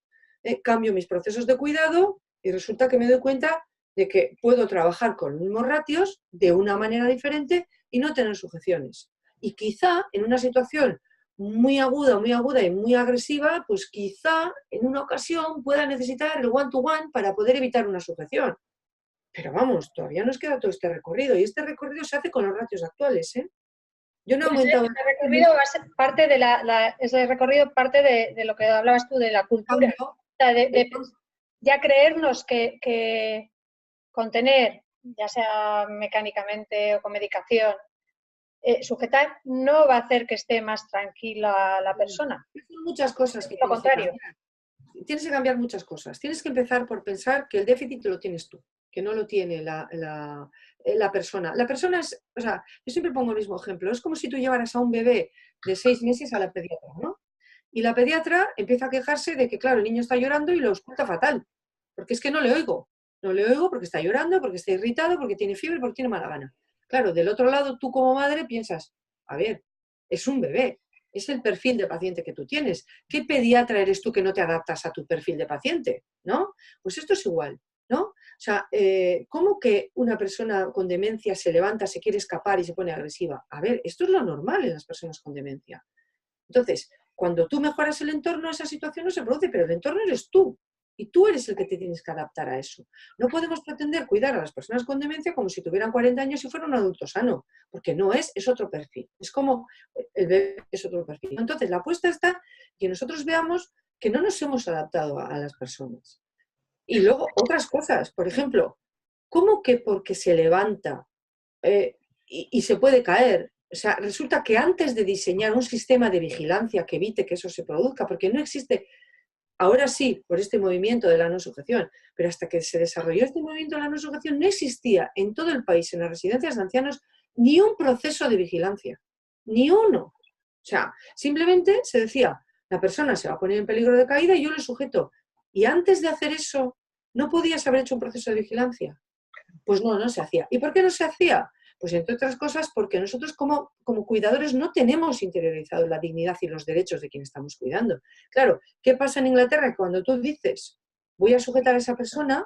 cambio mis procesos de cuidado y resulta que me doy cuenta de que puedo trabajar con los mismos ratios de una manera diferente y no tener sujeciones. Y quizá en una situación muy aguda y muy agresiva, pues quizá en una ocasión pueda necesitar el one-to-one para poder evitar una sujeción. Pero vamos, todavía nos queda todo este recorrido y este recorrido se hace con los ratios actuales, ¿eh? Yo no he aumentado... Ese recorrido va a ser parte ese recorrido parte de lo que hablabas tú, de la cultura. O sea, de ya creernos que contener, ya sea mecánicamente o con medicación, sujetar no va a hacer que esté más tranquila la persona. Son muchas cosas que lo contrario. Tienes que cambiar muchas cosas. Tienes que empezar por pensar que el déficit lo tienes tú, que no lo tiene la persona. La persona es, o sea, yo siempre pongo el mismo ejemplo, es como si tú llevaras a un bebé de 6 meses a la pediatra, ¿no? Y la pediatra empieza a quejarse de que, claro, el niño está llorando y lo oculta fatal, porque es que no le oigo. No le oigo porque está llorando, porque está irritado, porque tiene fiebre, porque tiene mala gana. Claro, del otro lado, tú como madre piensas, a ver, es un bebé, es el perfil de paciente que tú tienes. ¿Qué pediatra eres tú que no te adaptas a tu perfil de paciente? ¿No? Pues esto es igual, ¿no? O sea, ¿cómo que una persona con demencia se levanta, se quiere escapar y se pone agresiva? A ver, esto es lo normal en las personas con demencia. Entonces, cuando tú mejoras el entorno, esa situación no se produce, pero el entorno eres tú. Y tú eres el que te tienes que adaptar a eso. No podemos pretender cuidar a las personas con demencia como si tuvieran 40 años y fueran un adulto sano, porque no es otro perfil. Es como el bebé es otro perfil. Entonces, la apuesta está que nosotros veamos que no nos hemos adaptado a las personas. Y luego, otras cosas. Por ejemplo, ¿cómo que porque se levanta y se puede caer? O sea, resulta que antes de diseñar un sistema de vigilancia que evite que eso se produzca, porque no existe... Ahora sí, por este movimiento de la no sujeción, pero hasta que se desarrolló este movimiento de la no sujeción no existía en todo el país, en las residencias de ancianos, ni un proceso de vigilancia, ni uno. O sea, simplemente se decía, la persona se va a poner en peligro de caída y yo le sujeto. Y antes de hacer eso, ¿no podías haber hecho un proceso de vigilancia? Pues no se hacía. ¿Y por qué no se hacía? Pues entre otras cosas porque nosotros como cuidadores no tenemos interiorizado la dignidad y los derechos de quien estamos cuidando. Claro, ¿qué pasa en Inglaterra? Cuando tú dices, voy a sujetar a esa persona,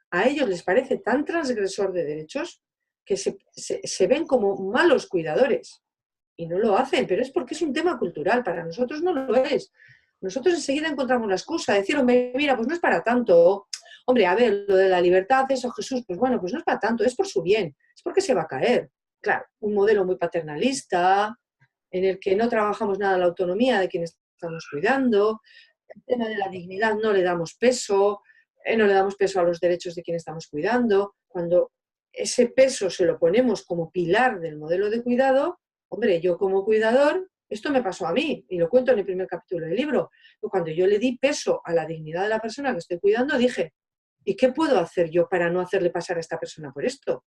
a ellos les parece tan transgresor de derechos que se ven como malos cuidadores y no lo hacen, pero es porque es un tema cultural, para nosotros no lo es. Nosotros enseguida encontramos la excusa de decir, hombre, mira, pues no es para tanto, hombre, a ver, lo de la libertad, eso Jesús, pues bueno, pues no es para tanto, es por su bien, es porque se va a caer. Claro, un modelo muy paternalista, en el que no trabajamos nada la autonomía de quienes estamos cuidando, el tema de la dignidad no le damos peso, no le damos peso a los derechos de quienes estamos cuidando. Cuando ese peso se lo ponemos como pilar del modelo de cuidado, hombre, yo como cuidador, esto me pasó a mí, y lo cuento en el primer capítulo del libro, cuando yo le di peso a la dignidad de la persona que estoy cuidando, dije, ¿y qué puedo hacer yo para no hacerle pasar a esta persona por esto?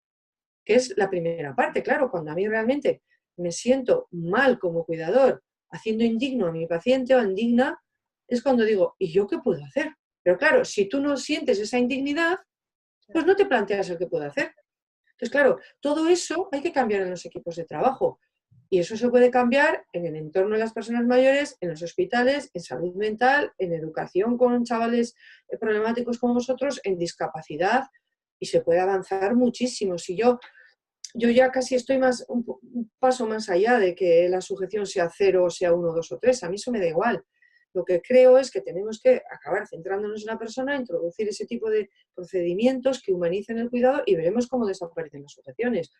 Que es la primera parte, claro, cuando a mí realmente me siento mal como cuidador, haciendo indigno a mi paciente o indigna, es cuando digo, ¿y yo qué puedo hacer? Pero claro, si tú no sientes esa indignidad, pues no te planteas el qué puedo hacer. Entonces, claro, todo eso hay que cambiar en los equipos de trabajo. Y eso se puede cambiar en el entorno de las personas mayores, en los hospitales, en salud mental, en educación con chavales problemáticos como vosotros, en discapacidad, y se puede avanzar muchísimo. Si yo ya casi estoy un paso más allá de que la sujeción sea 0, sea 1, 2 o 3, a mí eso me da igual. Lo que creo es que tenemos que acabar centrándonos en la persona, introducir ese tipo de procedimientos que humanicen el cuidado y veremos cómo desaparecen las sujeciones.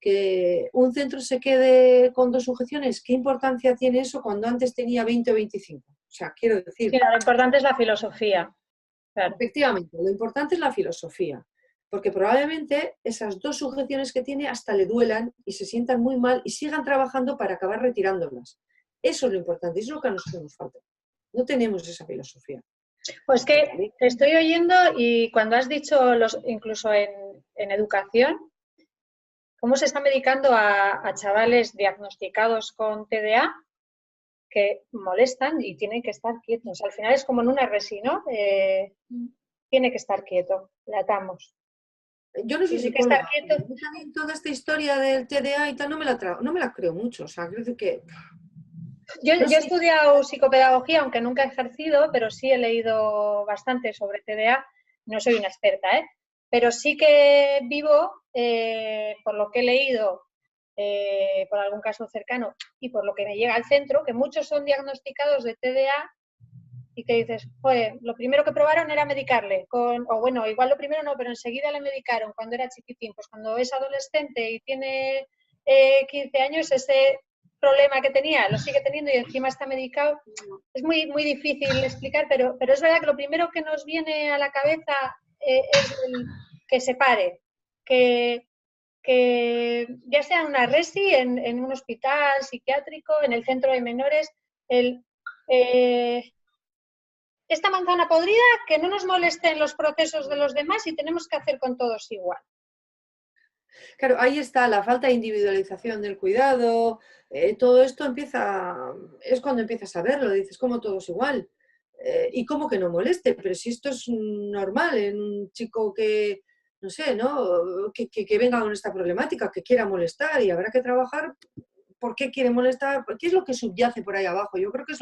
Que un centro se quede con 2 sujeciones, ¿qué importancia tiene eso cuando antes tenía 20 o 25? O sea, quiero decir... Sí, lo importante es la filosofía. Claro. Efectivamente, lo importante es la filosofía, porque probablemente esas 2 sujeciones que tiene hasta le duelan y se sientan muy mal y sigan trabajando para acabar retirándolas. Eso es lo importante, eso es lo que a nosotros nos falta. No tenemos esa filosofía. Pues que te estoy oyendo y cuando has dicho, incluso en educación, cómo se está medicando a chavales diagnosticados con TDA que molestan y tienen que estar quietos. Al final es como en una resi, ¿no? Tiene que estar quieto, le atamos. Yo no soy Tiene que psicóloga, estar quieto. yo también toda esta historia del TDA y tal no me la creo mucho. O sea, creo que... Yo No he sé. estudiado psicopedagogía, aunque nunca he ejercido, pero sí he leído bastante sobre TDA. No soy una experta, ¿eh? Pero sí que vivo, por lo que he leído, por algún caso cercano y por lo que me llega al centro, que muchos son diagnosticados de TDA y que dices, joder, lo primero que probaron era medicarle, o bueno, igual lo primero no, pero enseguida le medicaron cuando era chiquitín. Pues cuando es adolescente y tiene 15 años, ese problema que tenía lo sigue teniendo y encima está medicado. Es muy, muy difícil explicar, pero es verdad que lo primero que nos viene a la cabeza es que se pare, que ya sea en una resi, en un hospital psiquiátrico, en el centro de menores, esta manzana podrida, que no nos molesten los procesos de los demás y tenemos que hacer con todos igual. Claro, ahí está la falta de individualización del cuidado, todo esto es cuando empiezas a verlo, dices, como todos igual, y como que no moleste, pero si esto es normal en un chico que, no sé, ¿no? Que venga con esta problemática, que quiera molestar y habrá que trabajar, ¿por qué quiere molestar? ¿Qué es lo que subyace por ahí abajo? Yo creo que es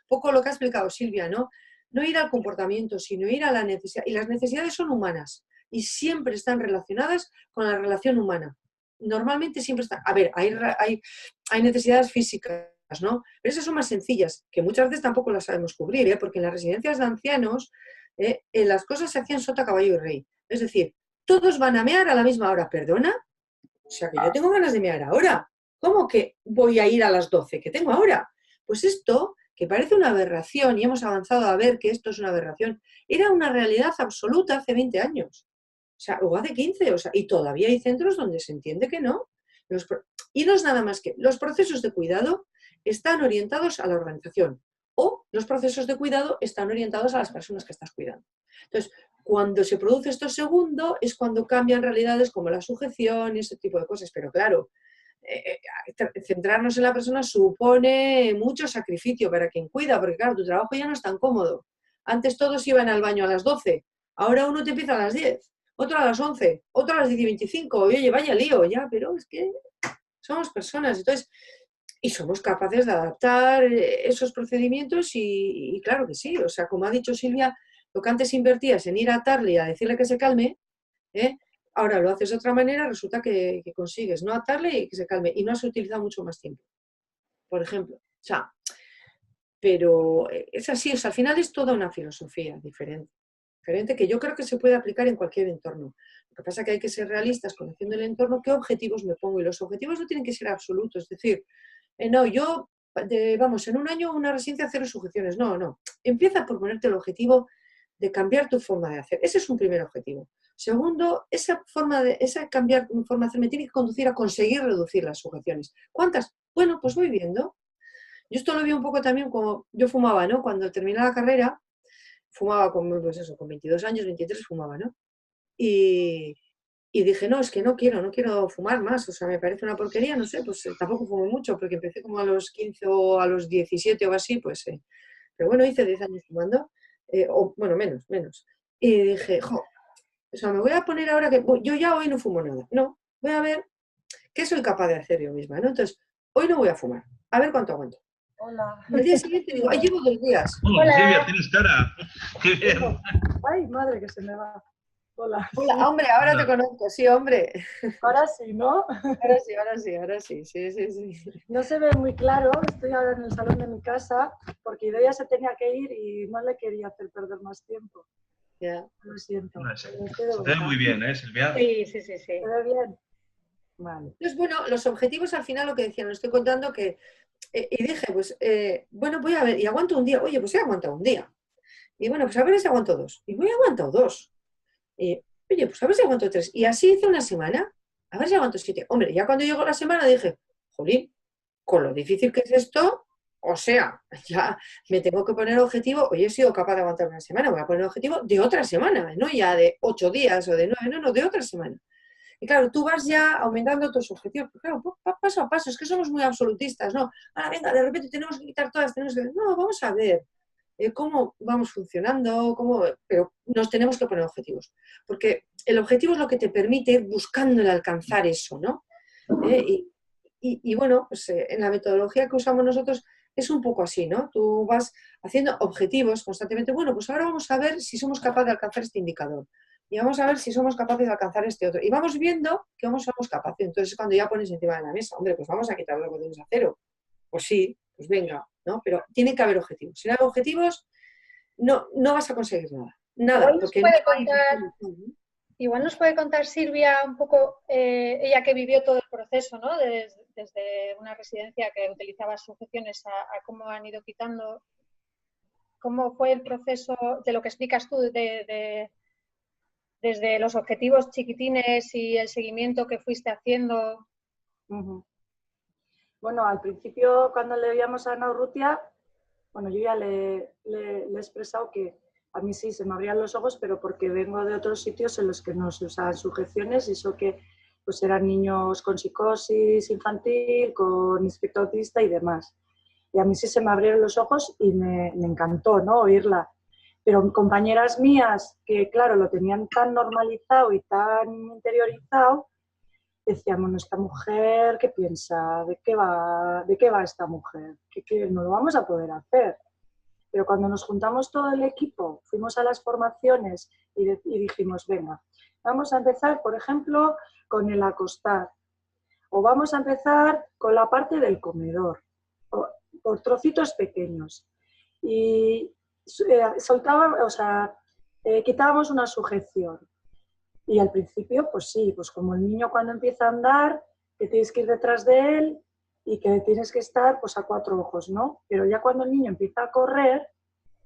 poco lo que ha explicado Silvia, ¿no? No ir al comportamiento, sino ir a la necesidad, y las necesidades son humanas. Y siempre están relacionadas con la relación humana. Normalmente siempre están... A ver, hay necesidades físicas, ¿no? Pero esas son más sencillas, que muchas veces tampoco las sabemos cubrir, ¿eh? Porque en las residencias de ancianos las cosas se hacían sota, caballo y rey. Es decir, todos van a mear a la misma hora, ¿perdona? O sea, que yo tengo ganas de mear ahora. ¿Cómo que voy a ir a las 12 que tengo ahora? Pues esto, que parece una aberración, y hemos avanzado a ver que esto es una aberración, era una realidad absoluta hace 20 años. O sea, o hace 15, o sea, y todavía hay centros donde se entiende que no. Y no es nada más que los procesos de cuidado están orientados a la organización o los procesos de cuidado están orientados a las personas que estás cuidando. Entonces, cuando se produce esto segundo es cuando cambian realidades como la sujeción y ese tipo de cosas. Pero claro, centrarnos en la persona supone mucho sacrificio para quien cuida, porque claro, tu trabajo ya no es tan cómodo. Antes todos iban al baño a las 12, ahora uno te empieza a las 10. Otro a las 11, otro a las 10:25, oye, vaya lío, ya, pero es que somos personas, entonces, y somos capaces de adaptar esos procedimientos y claro que sí, o sea, como ha dicho Silvia, lo que antes invertías en ir a atarle y a decirle que se calme, Ahora lo haces de otra manera, resulta que consigues no atarle y que se calme. Y no has utilizado mucho más tiempo, por ejemplo. O sea, pero es así, o sea, al final es toda una filosofía diferente que yo creo que se puede aplicar en cualquier entorno. Lo que pasa es que hay que ser realistas conociendo el entorno, qué objetivos me pongo. Y los objetivos no tienen que ser absolutos. Es decir, no, yo, vamos, en un año una residencia 0 sujeciones. No, no. Empieza por ponerte el objetivo de cambiar tu forma de hacer. Ese es un primer objetivo. Segundo, esa cambiar mi forma de hacer me tiene que conducir a conseguir reducir las sujeciones. ¿Cuántas? Bueno, pues voy viendo. Yo esto lo vi un poco también como yo fumaba, ¿no? Cuando terminé la carrera, fumaba pues eso, con 22 años, 23 fumaba, ¿no? Y dije, no, es que no quiero fumar más, o sea, me parece una porquería, no sé, pues tampoco fumo mucho, porque empecé como a los 15 o a los 17 o así, pues, pero bueno, hice 10 años fumando, o bueno, menos. Y dije, o sea, me voy a poner ahora que yo ya hoy no fumo nada, no, voy a ver qué soy capaz de hacer yo misma, ¿no? Entonces, hoy no voy a fumar, a ver cuánto aguanto. Hola. Y al día siguiente digo, ay, llevo 2 días. Hola, Silvia, tienes cara. Qué bien. Ay, madre, que se me va. Hola. Hola, Sí. hombre, ahora te conozco, sí, hombre. Ahora sí, ¿no? Ahora sí. No se ve muy claro, estoy ahora en el salón de mi casa, porque Idoia se tenía que ir y no le quería hacer perder más tiempo. Ya. Lo siento. No sé. Pero estoy Se de te ve vuelta. muy bien, ¿eh, Silvia? Sí. ¿Se ve bien? Vale. Entonces, bueno, los objetivos al final lo que decían, lo estoy contando que, y dije, pues, bueno, voy a ver, y aguanto un día, oye, pues he aguantado un día. Y bueno, pues a ver si aguanto 2. Y voy a aguantar 2. Y, oye, pues a ver si aguanto 3. Y así hice una semana, a ver si aguanto 7. Hombre, ya cuando llegó la semana dije, jolín, con lo difícil que es esto, o sea, ya me tengo que poner objetivo, hoy he sido capaz de aguantar una semana, voy a poner objetivo de otra semana, no ya de 8 días o de 9, no, de otra semana. Y claro, tú vas ya aumentando tus objetivos, pero claro, paso a paso, es que somos muy absolutistas, ¿no? Ahora venga, de repente tenemos que quitar todas, No, vamos a ver cómo vamos funcionando, pero nos tenemos que poner objetivos, porque el objetivo es lo que te permite ir buscando el alcanzar eso, ¿no? Y bueno, pues en la metodología que usamos nosotros es un poco así, ¿no? Tú vas haciendo objetivos constantemente. Bueno, pues ahora vamos a ver si somos capaces de alcanzar este indicador. Y vamos a ver si somos capaces de alcanzar este otro. Y vamos viendo que somos capaces. Entonces, cuando ya pones encima de la mesa, hombre, pues vamos a quitar lo que tenemos a 0. Pues sí, pues venga, ¿no? Pero tiene que haber objetivos. Si no hay objetivos, no vas a conseguir nada. Nada, porque no hay... Igual nos puede contar Silvia un poco, ella que vivió todo el proceso, ¿no? Desde una residencia que utilizaba sujeciones a cómo han ido quitando. ¿Cómo fue el proceso de lo que explicas tú desde los objetivos chiquitines y el seguimiento que fuiste haciendo? Bueno, al principio cuando le veíamos a Ana Urrutia, bueno, yo ya le he expresado que a mí sí se me abrían los ojos, pero porque vengo de otros sitios en los que no se usaban sujeciones y eso que pues eran niños con psicosis infantil, con espectro autista y demás. Y a mí sí se me abrieron los ojos y me encantó, ¿no?, oírla. Pero compañeras mías que, claro, lo tenían tan normalizado y tan interiorizado, decíamos, bueno, esta mujer, ¿qué piensa? ¿De qué va esta mujer? ¿Qué no lo vamos a poder hacer? Pero cuando nos juntamos todo el equipo, fuimos a las formaciones y dijimos, venga, vamos a empezar, por ejemplo, con el acostar. O vamos a empezar con la parte del comedor, por trocitos pequeños. Y quitábamos una sujeción. Y al principio, pues sí, pues como el niño cuando empieza a andar, que tienes que ir detrás de él y que tienes que estar pues a 4 ojos, ¿no? Pero ya cuando el niño empieza a correr,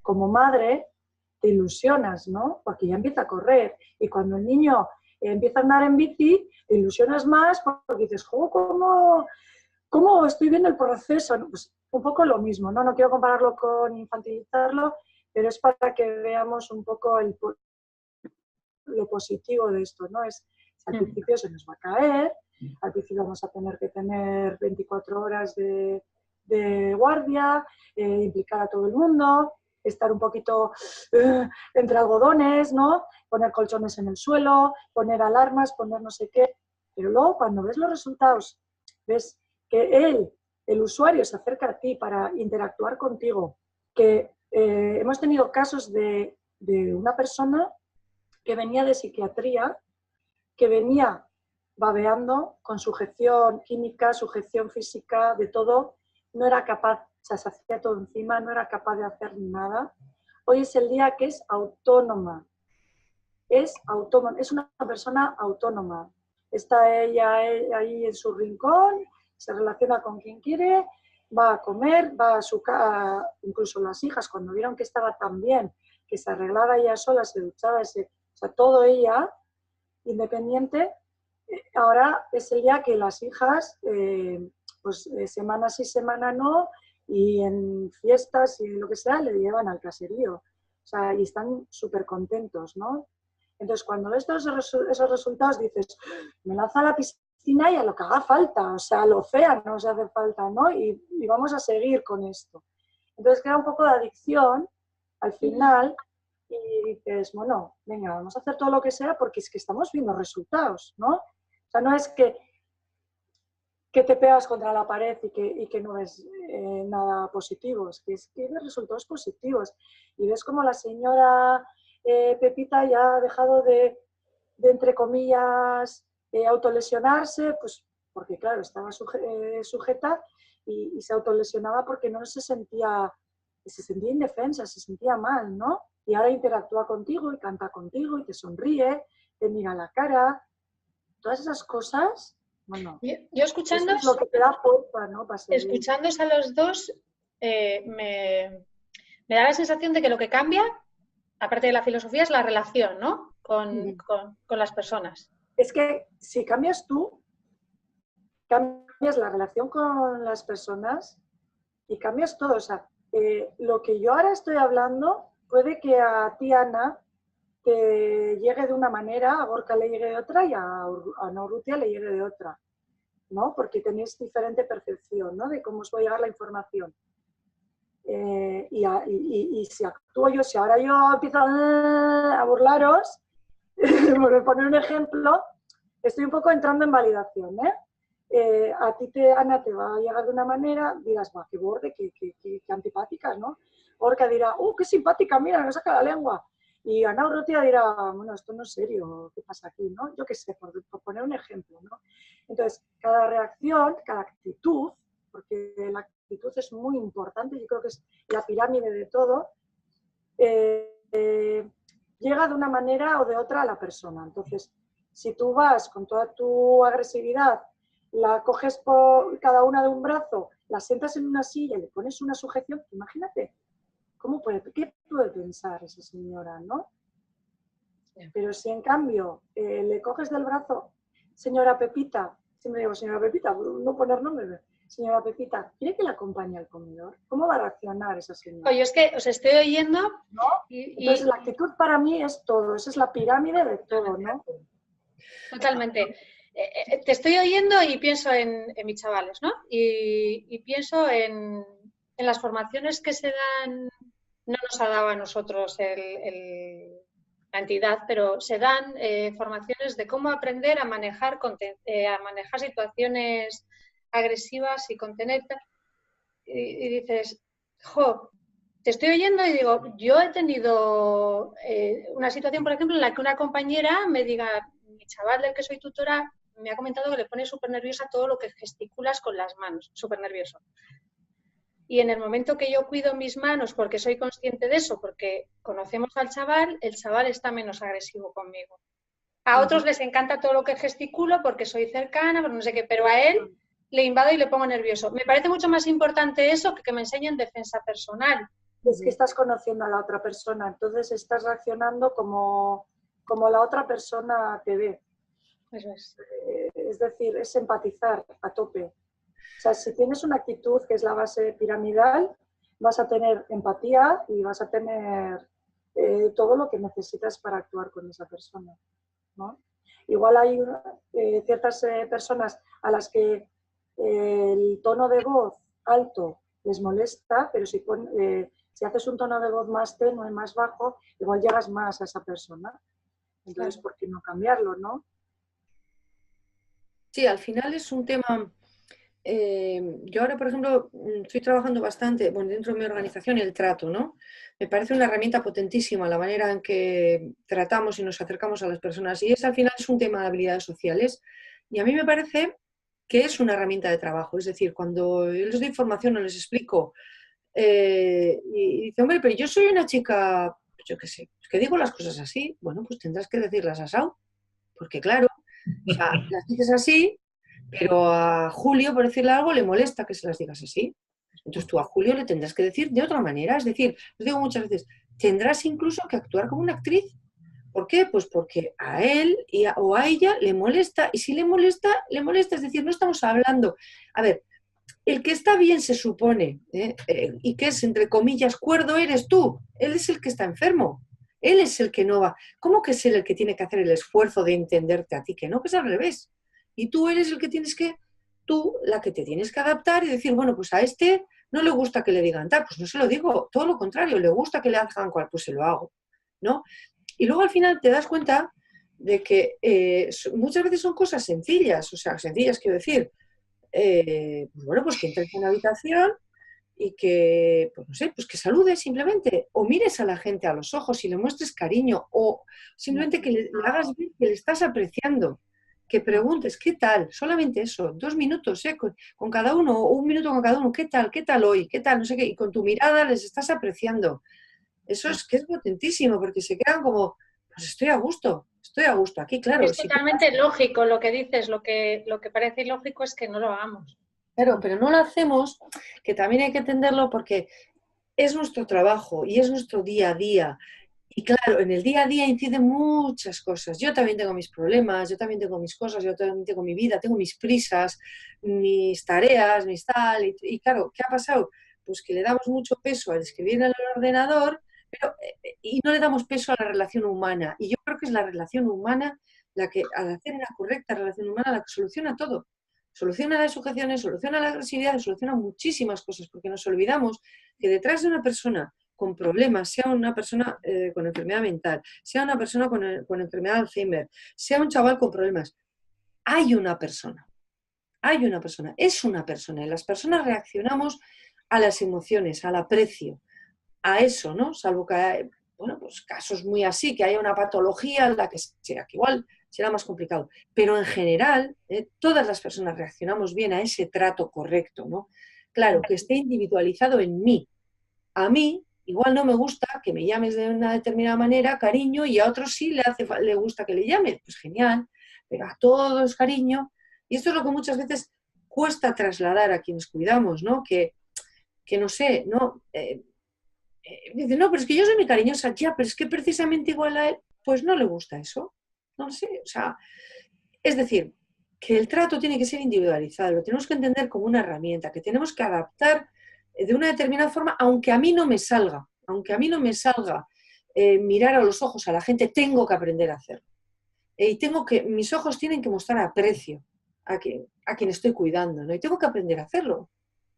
como madre, te ilusionas, ¿no? Porque ya empieza a correr. Y cuando el niño empieza a andar en bici, te ilusionas más porque dices, ¿cómo estoy viendo el proceso? Pues un poco lo mismo, ¿no? No quiero compararlo con infantilizarlo, pero es para que veamos un poco lo positivo de esto, ¿no? Es, al principio se nos va a caer, al principio vamos a tener que tener 24 horas de guardia, implicar a todo el mundo, estar un poquito entre algodones, ¿no? Poner colchones en el suelo, poner alarmas, poner no sé qué. Pero luego cuando ves los resultados, ves que el usuario se acerca a ti para interactuar contigo, que hemos tenido casos de una persona que venía de psiquiatría que venía babeando con sujeción química, sujeción física, de todo, no era capaz, o sea, se hacía todo encima, no era capaz de hacer nada. Hoy es el día que es autónoma, es una persona autónoma. Está ella ahí en su rincón, se relaciona con quien quiere, va a comer, va a su casa, incluso las hijas, cuando vieron que estaba tan bien, que se arreglaba ella sola, se duchaba, o sea, todo ella, independiente. Ahora es el día que las hijas, pues semana sí, semana no, y en fiestas y lo que sea, le llevan al caserío. O sea, y están súper contentos, ¿no? Entonces, cuando ves todos esos resultados, dices, me lanza a la piscina y a lo que haga falta, o sea, a lo fea no se hace falta, ¿no? Y vamos a seguir con esto. Entonces, crea un poco de adicción al final y dices, bueno, venga, vamos a hacer todo lo que sea porque es que estamos viendo resultados, ¿no? O sea, no es que te pegas contra la pared y que no ves nada positivo, es que ves resultados positivos. Y ves como la señora Pepita ya ha dejado de entre comillas, autolesionarse, pues porque claro, estaba sujeta y se autolesionaba porque no se sentía indefensa, se sentía mal, ¿no? Y ahora interactúa contigo y canta contigo y te sonríe, te mira a la cara, todas esas cosas, bueno, yo escuchando es lo que te da fuerza, ¿no? Escuchándos a los dos, me da la sensación de que lo que cambia, aparte de la filosofía, es la relación, ¿no? Con las personas. Es que si cambias tú, cambias la relación con las personas y cambias todo. O sea, lo que yo ahora estoy hablando puede que a ti, Ana, te llegue de una manera, a Gorka le llegue de otra y a Ana Urrutia le llegue de otra, ¿no? Porque tenéis diferente percepción, ¿no? De cómo os va a llegar la información. Y si actúo yo, si ahora yo empiezo a burlaros, por poner un ejemplo, estoy un poco entrando en validación, a ti, Ana, te va a llegar de una manera, dirás, va, qué borde, qué antipática, ¿no? Gorka dirá, qué simpática, mira, me saca la lengua. Y Ana Urrutia dirá, bueno, esto no es serio, ¿qué pasa aquí, no? Yo qué sé, por poner un ejemplo, ¿no? Entonces, cada reacción, cada actitud, porque la actitud es muy importante, yo creo que es la pirámide de todo, llega de una manera o de otra a la persona. Entonces, si tú vas con toda tu agresividad, la coges por cada una de un brazo, la sientas en una silla y le pones una sujeción, imagínate, ¿qué puede pensar esa señora, no? Pero si en cambio le coges del brazo, señora Pepita, siempre digo señora Pepita, no poner nombre, señora Pepita, ¿quiere que la acompañe al comedor? ¿Cómo va a reaccionar esa señora? Oye, es que os estoy oyendo, ¿no? Entonces la actitud para mí es todo, esa es la pirámide de todo, ¿no? Totalmente. Te estoy oyendo y pienso en mis chavales, ¿no? Y pienso en las formaciones que se dan, no nos ha dado a nosotros la entidad, pero se dan formaciones de cómo aprender a manejar situaciones agresivas y contener. Y dices, jo, te estoy oyendo y digo, yo he tenido una situación, por ejemplo, en la que una compañera me diga, mi chaval del que soy tutora me ha comentado que le pone súper nerviosa todo lo que gesticulas con las manos, súper nervioso. Y en el momento que yo cuido mis manos porque soy consciente de eso, porque conocemos al chaval, el chaval está menos agresivo conmigo. A otros les encanta todo lo que gesticulo porque soy cercana, pero no sé qué, pero a él le invado y le pongo nervioso. Me parece mucho más importante eso que me enseñen defensa personal. Es que estás conociendo a la otra persona, entonces estás reaccionando como la otra persona te ve. Eso es. Es decir, es empatizar a tope. O sea, si tienes una actitud que es la base piramidal, vas a tener empatía y vas a tener todo lo que necesitas para actuar con esa persona, ¿no? Igual hay ciertas personas a las que el tono de voz alto les molesta, pero si haces un tono de voz más tenue, más bajo, igual llegas más a esa persona. Entonces, ¿por qué no cambiarlo, no? Sí, al final es un tema yo ahora, por ejemplo, estoy trabajando bastante, bueno, dentro de mi organización, el trato, ¿no? Me parece una herramienta potentísima la manera en que tratamos y nos acercamos a las personas. Y al final es un tema de habilidades sociales. Y a mí me parece que es una herramienta de trabajo. Es decir, cuando yo les doy información o les explico, y dice, hombre, pero yo soy una chica, pues yo qué sé, es que digo las cosas así. Bueno, pues tendrás que decirlas así, porque claro, o sea, las dices así, pero a Julio, por decirle algo, le molesta que se las digas así. Entonces tú a Julio le tendrás que decir de otra manera. Es decir, os digo muchas veces, tendrás incluso que actuar como una actriz. ¿Por qué? Pues porque a él o a ella le molesta, y si le molesta, le molesta. Es decir, no estamos hablando. A ver, el que está bien se supone, y que es, entre comillas, cuerdo, eres tú. Él es el que está enfermo. Él es el que no va. ¿Cómo que es él el que tiene que hacer el esfuerzo de entenderte a ti? Que no, que es al revés. Y tú eres el que tienes que, tú la que te tienes que adaptar y decir, bueno, pues a este no le gusta que le digan tal, pues no se lo digo, todo lo contrario, le gusta que le hagan cual, pues se lo hago, ¿no? Y luego al final te das cuenta de que muchas veces son cosas sencillas, o sea, sencillas quiero decir, pues bueno, pues que entres en una habitación y que, pues no sé, pues que saludes simplemente, o mires a la gente a los ojos y le muestres cariño, o simplemente que le hagas ver que le estás apreciando, que preguntes, ¿qué tal? Solamente eso, 2 minutos, con cada uno, o 1 minuto con cada uno, qué tal hoy? ¿Qué tal? No sé qué, y con tu mirada les estás apreciando. Eso es que es potentísimo, porque se quedan como, pues estoy a gusto aquí, claro. Es totalmente lógico lo que dices, lo que parece ilógico es que no lo hagamos. Claro, pero no lo hacemos, que también hay que entenderlo porque es nuestro trabajo y es nuestro día a día. Y claro, en el día a día inciden muchas cosas. Yo también tengo mis problemas, yo también tengo mis cosas, yo también tengo mi vida, tengo mis prisas, mis tareas, mis tal. Y claro, ¿qué ha pasado? Pues que le damos mucho peso al escribir en el ordenador, pero, y no le damos peso a la relación humana. Y yo creo que es la relación humana la que, al hacer una correcta relación humana, la que soluciona todo. Soluciona las sujeciones, soluciona la agresividad, soluciona muchísimas cosas, porque nos olvidamos que detrás de una persona con problemas, sea una persona con enfermedad mental, sea una persona con enfermedad de Alzheimer, sea un chaval con problemas, hay una persona, es una persona, y las personas reaccionamos a las emociones, al aprecio, a eso, ¿no? Salvo que hay, bueno, pues casos muy así, que haya una patología en la que sea, que igual será más complicado. Pero en general, todas las personas reaccionamos bien a ese trato correcto, ¿no? Claro, que esté individualizado en mí. A mí, igual no me gusta que me llames de una determinada manera, cariño, y a otros sí le gusta que le llame. Pues genial, pero a todos cariño. Y esto es lo que muchas veces cuesta trasladar a quienes cuidamos, ¿no? Que no sé, ¿no? Dice, no, pero es que yo soy muy cariñosa, ya, pero es que precisamente igual a él, pues no le gusta eso. No lo sé, o sea, es decir, que el trato tiene que ser individualizado, lo tenemos que entender como una herramienta, que tenemos que adaptar de una determinada forma, aunque a mí no me salga, mirar a los ojos a la gente, tengo que aprender a hacerlo. Y mis ojos tienen que mostrar aprecio a quien estoy cuidando, ¿no? Y tengo que aprender a hacerlo.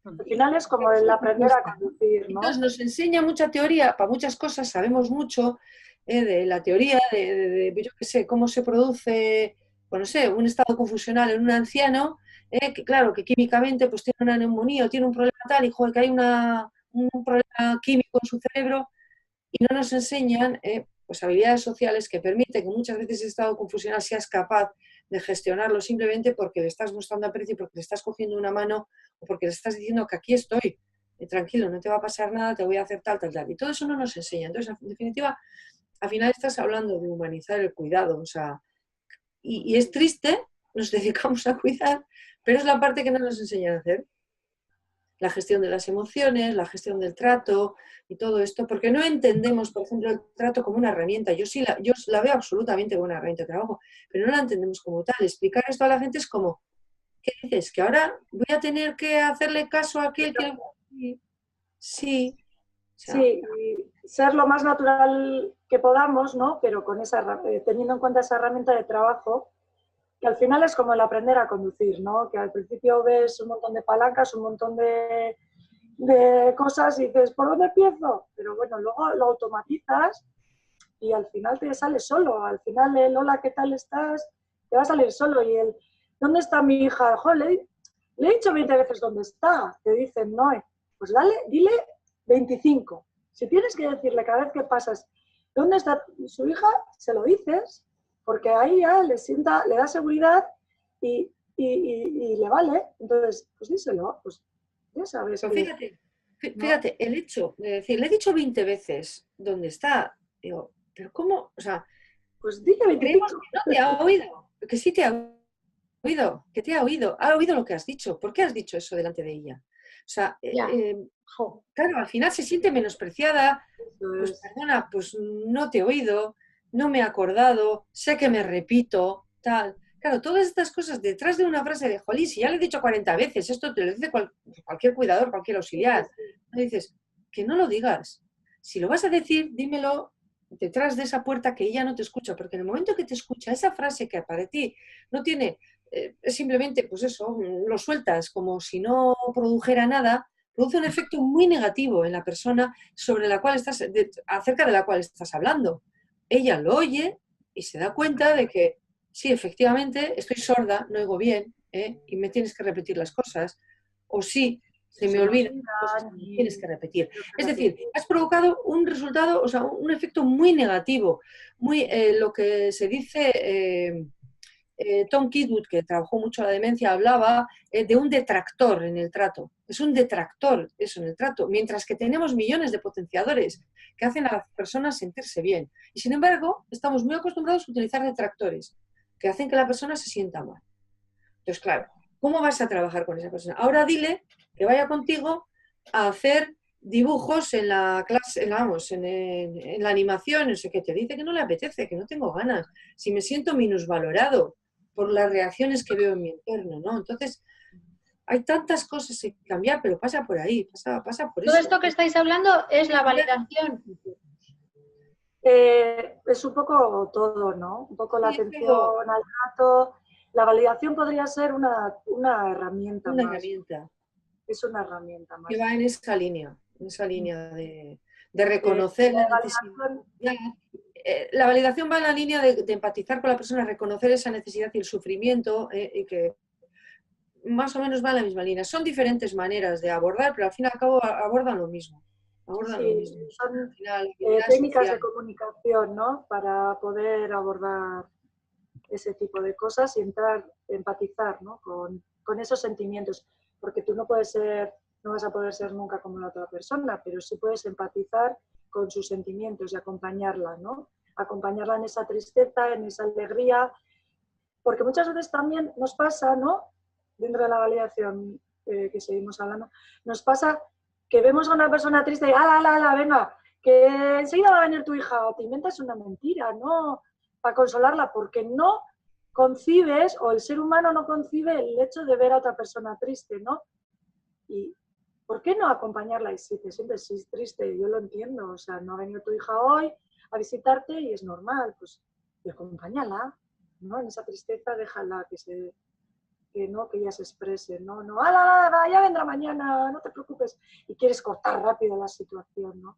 Al final es como el aprender a conducir, ¿no? Entonces nos enseña mucha teoría, para muchas cosas sabemos mucho de la teoría, yo qué sé, cómo se produce, pues no sé, un estado confusional en un anciano, que claro, que químicamente pues tiene una neumonía o tiene un problema tal, y joder, que hay un problema químico en su cerebro, y no nos enseñan pues habilidades sociales que permiten que muchas veces ese estado confusional seas capaz de gestionarlo simplemente porque le estás mostrando aprecio, porque le estás cogiendo una mano o porque le estás diciendo que aquí estoy, tranquilo, no te va a pasar nada, te voy a hacer tal. Y todo eso no nos enseña. Entonces, en definitiva, al final estás hablando de humanizar el cuidado, o sea, y es triste, nos dedicamos a cuidar, pero es la parte que no nos enseñan a hacer. La gestión de las emociones, la gestión del trato y todo esto, porque no entendemos, por ejemplo, el trato como una herramienta. Yo la veo absolutamente como una herramienta de trabajo, pero no la entendemos como tal. Explicar esto a la gente es como, ¿qué dices? ¿Que ahora voy a tener que hacerle caso a aquel que...? Sí. O sea, sí, y ser lo más natural que podamos, ¿no? Pero con teniendo en cuenta esa herramienta de trabajo, que al final es como el aprender a conducir, ¿no? Que al principio ves un montón de palancas, un montón de cosas y dices, ¿por dónde empiezo? Pero bueno, luego lo automatizas y al final te sale solo. Al final el hola, ¿qué tal estás? Te va a salir solo y el ¿dónde está mi hija? Jole, Le he dicho 20 veces dónde está, te dicen, no, pues dile 25. Si tienes que decirle cada vez que pasas dónde está su hija, se lo dices, porque ahí ya le da seguridad y le vale. Entonces, pues díselo, pues ya sabes. Pero fíjate, el hecho de decir, le he dicho 20 veces dónde está, digo, pero ¿cómo? O sea, pues dile 25. creemos que no te ha oído, que sí te ha oído, que te ha oído lo que has dicho. ¿Por qué has dicho eso delante de ella? O sea, claro, al final se siente menospreciada, pues perdona, pues no te he oído, no me he acordado, sé que me repito, tal. Claro, todas estas cosas detrás de una frase de jolín, si ya le he dicho 40 veces, esto te lo dice cualquier cuidador, cualquier auxiliar. Le dices, que no lo digas. Si lo vas a decir, dímelo detrás de esa puerta que ella no te escucha, porque en el momento que te escucha, esa frase que para ti no tiene, es simplemente, pues eso, lo sueltas como si no produjera nada, produce un efecto muy negativo en la persona sobre la cual acerca de la cual estás hablando. Ella lo oye y se da cuenta de que sí, efectivamente, estoy sorda, no oigo bien, y me tienes que repetir las cosas, o sí, se me olvida cosas que me tienes que repetir. Es decir, has provocado un resultado, o sea, un efecto muy negativo, muy lo que se dice... Tom Kidwood, que trabajó mucho la demencia, hablaba de un detractor en el trato. Es un detractor eso en el trato, mientras que tenemos millones de potenciadores que hacen a las personas sentirse bien. Y sin embargo, estamos muy acostumbrados a utilizar detractores que hacen que la persona se sienta mal. Entonces, claro, ¿cómo vas a trabajar con esa persona? Ahora dile que vaya contigo a hacer dibujos en la clase, en la animación, no sé qué, te dice que no le apetece, que no tengo ganas, si me siento minusvalorado por las reacciones que veo en mi entorno, ¿no? Entonces, hay tantas cosas que cambiar, pero pasa por ahí, pasa por eso. Todo esto que estáis hablando es la validación. Es un poco todo, ¿no? Un poco la atención al trato. La validación podría ser una herramienta más. Herramienta. Es una herramienta más. Que va en esa línea de reconocer la necesidad. La validación va en la línea de empatizar con la persona, reconocer esa necesidad y el sufrimiento, y que más o menos va en la misma línea. Son diferentes maneras de abordar, pero al fin y al cabo abordan lo mismo. Son técnicas de comunicación, ¿no? Para poder abordar ese tipo de cosas y empatizar, ¿no? con esos sentimientos. Porque tú no vas a poder ser nunca como la otra persona, pero sí puedes empatizar con sus sentimientos y acompañarla, ¿no? Acompañarla en esa tristeza, en esa alegría, porque muchas veces también nos pasa, ¿no? Dentro de la validación que seguimos hablando, nos pasa que vemos a una persona triste y ¡ala, venga! Que enseguida va a venir tu hija, o te inventas una mentira, ¿no? Para consolarla, porque no concibes, o el ser humano no concibe el hecho de ver a otra persona triste, ¿no? Y ¿por qué no acompañarla? Y si te sientes triste, yo lo entiendo, o sea, no ha venido tu hija hoy a visitarte y es normal, pues y acompáñala, ¿no? En esa tristeza déjala que ella se exprese, no, ¡ala, ya vendrá mañana, no te preocupes! Y quieres cortar rápido la situación, ¿no?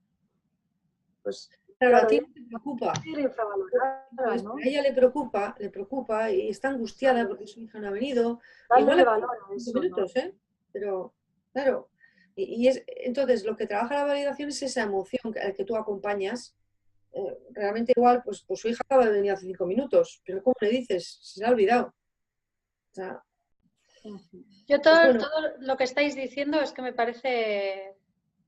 Pues claro, a ti no te preocupa. Pues, ¿no? A ella le preocupa y está angustiada porque su hija no ha venido. Igual valor a eso, minutos, ¿no? Pero, claro, entonces lo que trabaja la validación es esa emoción que tú acompañas. Realmente igual, pues su hija acaba de venir hace 5 minutos, pero ¿cómo le dices? Se le ha olvidado. O sea, yo todo lo que estáis diciendo es que me parece,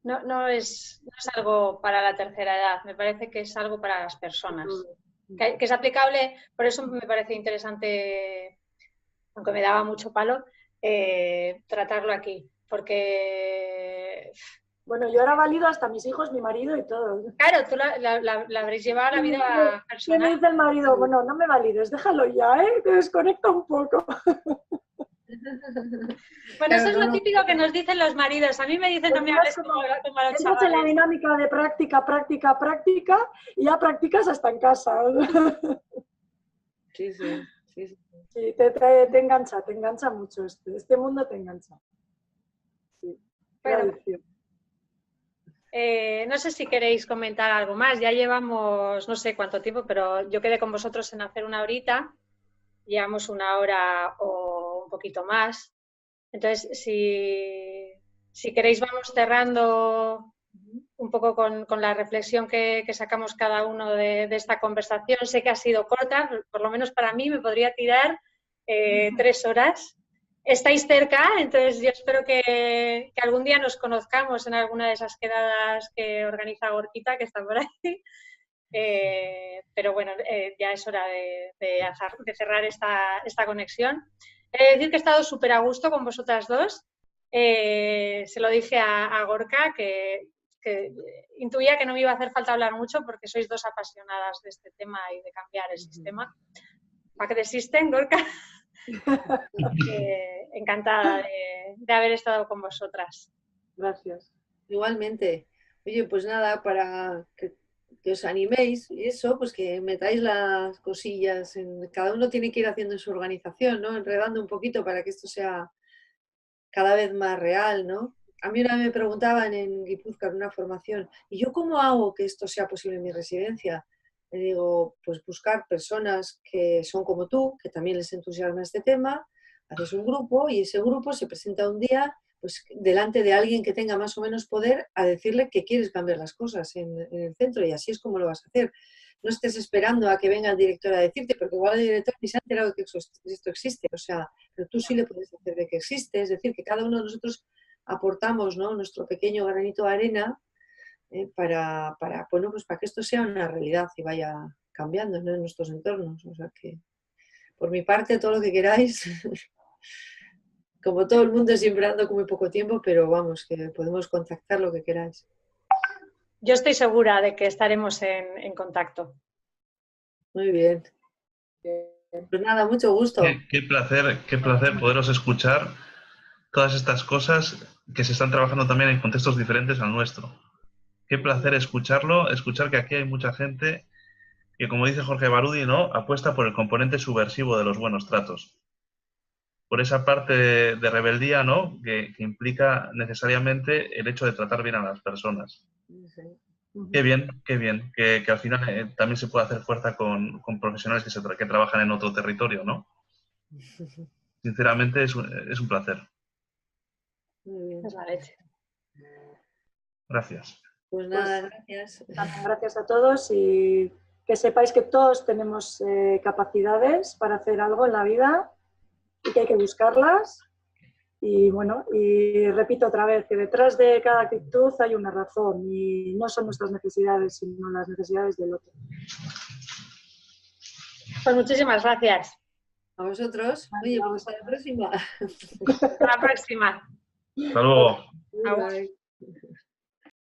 no es algo para la tercera edad, me parece que es algo para las personas, que es aplicable, por eso me parece interesante, aunque me daba mucho palo, tratarlo aquí, porque... Bueno, yo ahora valido hasta mis hijos, mi marido y todo. Claro, tú la habréis llevado a la vida personal. ¿Qué me dice el marido? Bueno, no me valides, déjalo ya, te desconecta un poco. Bueno, eso es lo típico que nos dicen los maridos. A mí me dicen, no me hables como a los chavales. Estás en la dinámica de práctica, y ya practicas hasta en casa. Sí. Sí, te engancha mucho este mundo te engancha. Sí, bueno, no sé si queréis comentar algo más. Ya llevamos no sé cuánto tiempo, pero yo quedé con vosotros en hacer una horita. Llevamos 1 hora o un poquito más. Entonces, si queréis vamos cerrando un poco con la reflexión que sacamos cada uno de esta conversación. Sé que ha sido corta, por lo menos para mí me podría tirar 3 horas. Estáis cerca, entonces yo espero que algún día nos conozcamos en alguna de esas quedadas que organiza Gorkita, que está por ahí. Pero bueno, ya es hora de cerrar esta conexión. He de decir que he estado súper a gusto con vosotras dos. Se lo dije a Gorka que intuía que no me iba a hacer falta hablar mucho porque sois dos apasionadas de este tema y de cambiar el sistema. ¿Para qué existen, Gorka? Encantada de haber estado con vosotras. Gracias. Igualmente. Oye, pues nada, para que os animéis y eso, pues que metáis las cosillas. Cada uno tiene que ir haciendo en su organización, ¿no? Enredando un poquito para que esto sea cada vez más real, ¿no? A mí una vez me preguntaban en Guipúzcoa en una formación, ¿y yo cómo hago que esto sea posible en mi residencia? Le digo, pues buscar personas que son como tú, que también les entusiasma este tema, haces un grupo y ese grupo se presenta un día pues delante de alguien que tenga más o menos poder a decirle que quieres cambiar las cosas en el centro y así es como lo vas a hacer. No estés esperando a que venga el director a decirte, porque igual el director ni se ha enterado de que esto existe, o sea, pero tú sí le puedes hacer de que existe, es decir, que cada uno de nosotros aportamos, ¿no?, nuestro pequeño granito de arena bueno, pues para que esto sea una realidad y vaya cambiando, ¿no?, en nuestros entornos. O sea que, por mi parte, todo lo que queráis. Como todo el mundo siempre ando con muy poco tiempo, pero vamos, que podemos contactar lo que queráis. Yo estoy segura de que estaremos en contacto. Muy bien. Pues nada, mucho gusto. Qué placer poderos escuchar todas estas cosas que se están trabajando también en contextos diferentes al nuestro. Qué placer escucharlo, escuchar que aquí hay mucha gente que, como dice Jorge Barudi, ¿no?, apuesta por el componente subversivo de los buenos tratos. Por esa parte de rebeldía, ¿no?, que implica necesariamente el hecho de tratar bien a las personas. Sí. Qué bien, que al final también se puede hacer fuerza con profesionales que trabajan en otro territorio, ¿no? Sinceramente es un placer. Muy bien. Es la leche. Gracias. Pues nada, gracias. Gracias a todos y que sepáis que todos tenemos capacidades para hacer algo en la vida y que hay que buscarlas. Y bueno, y repito otra vez que detrás de cada actitud hay una razón y no son nuestras necesidades, sino las necesidades del otro. Pues muchísimas gracias. A vosotros. Oye, pues hasta la próxima. Hasta la próxima. Hasta luego. Agur. Bye.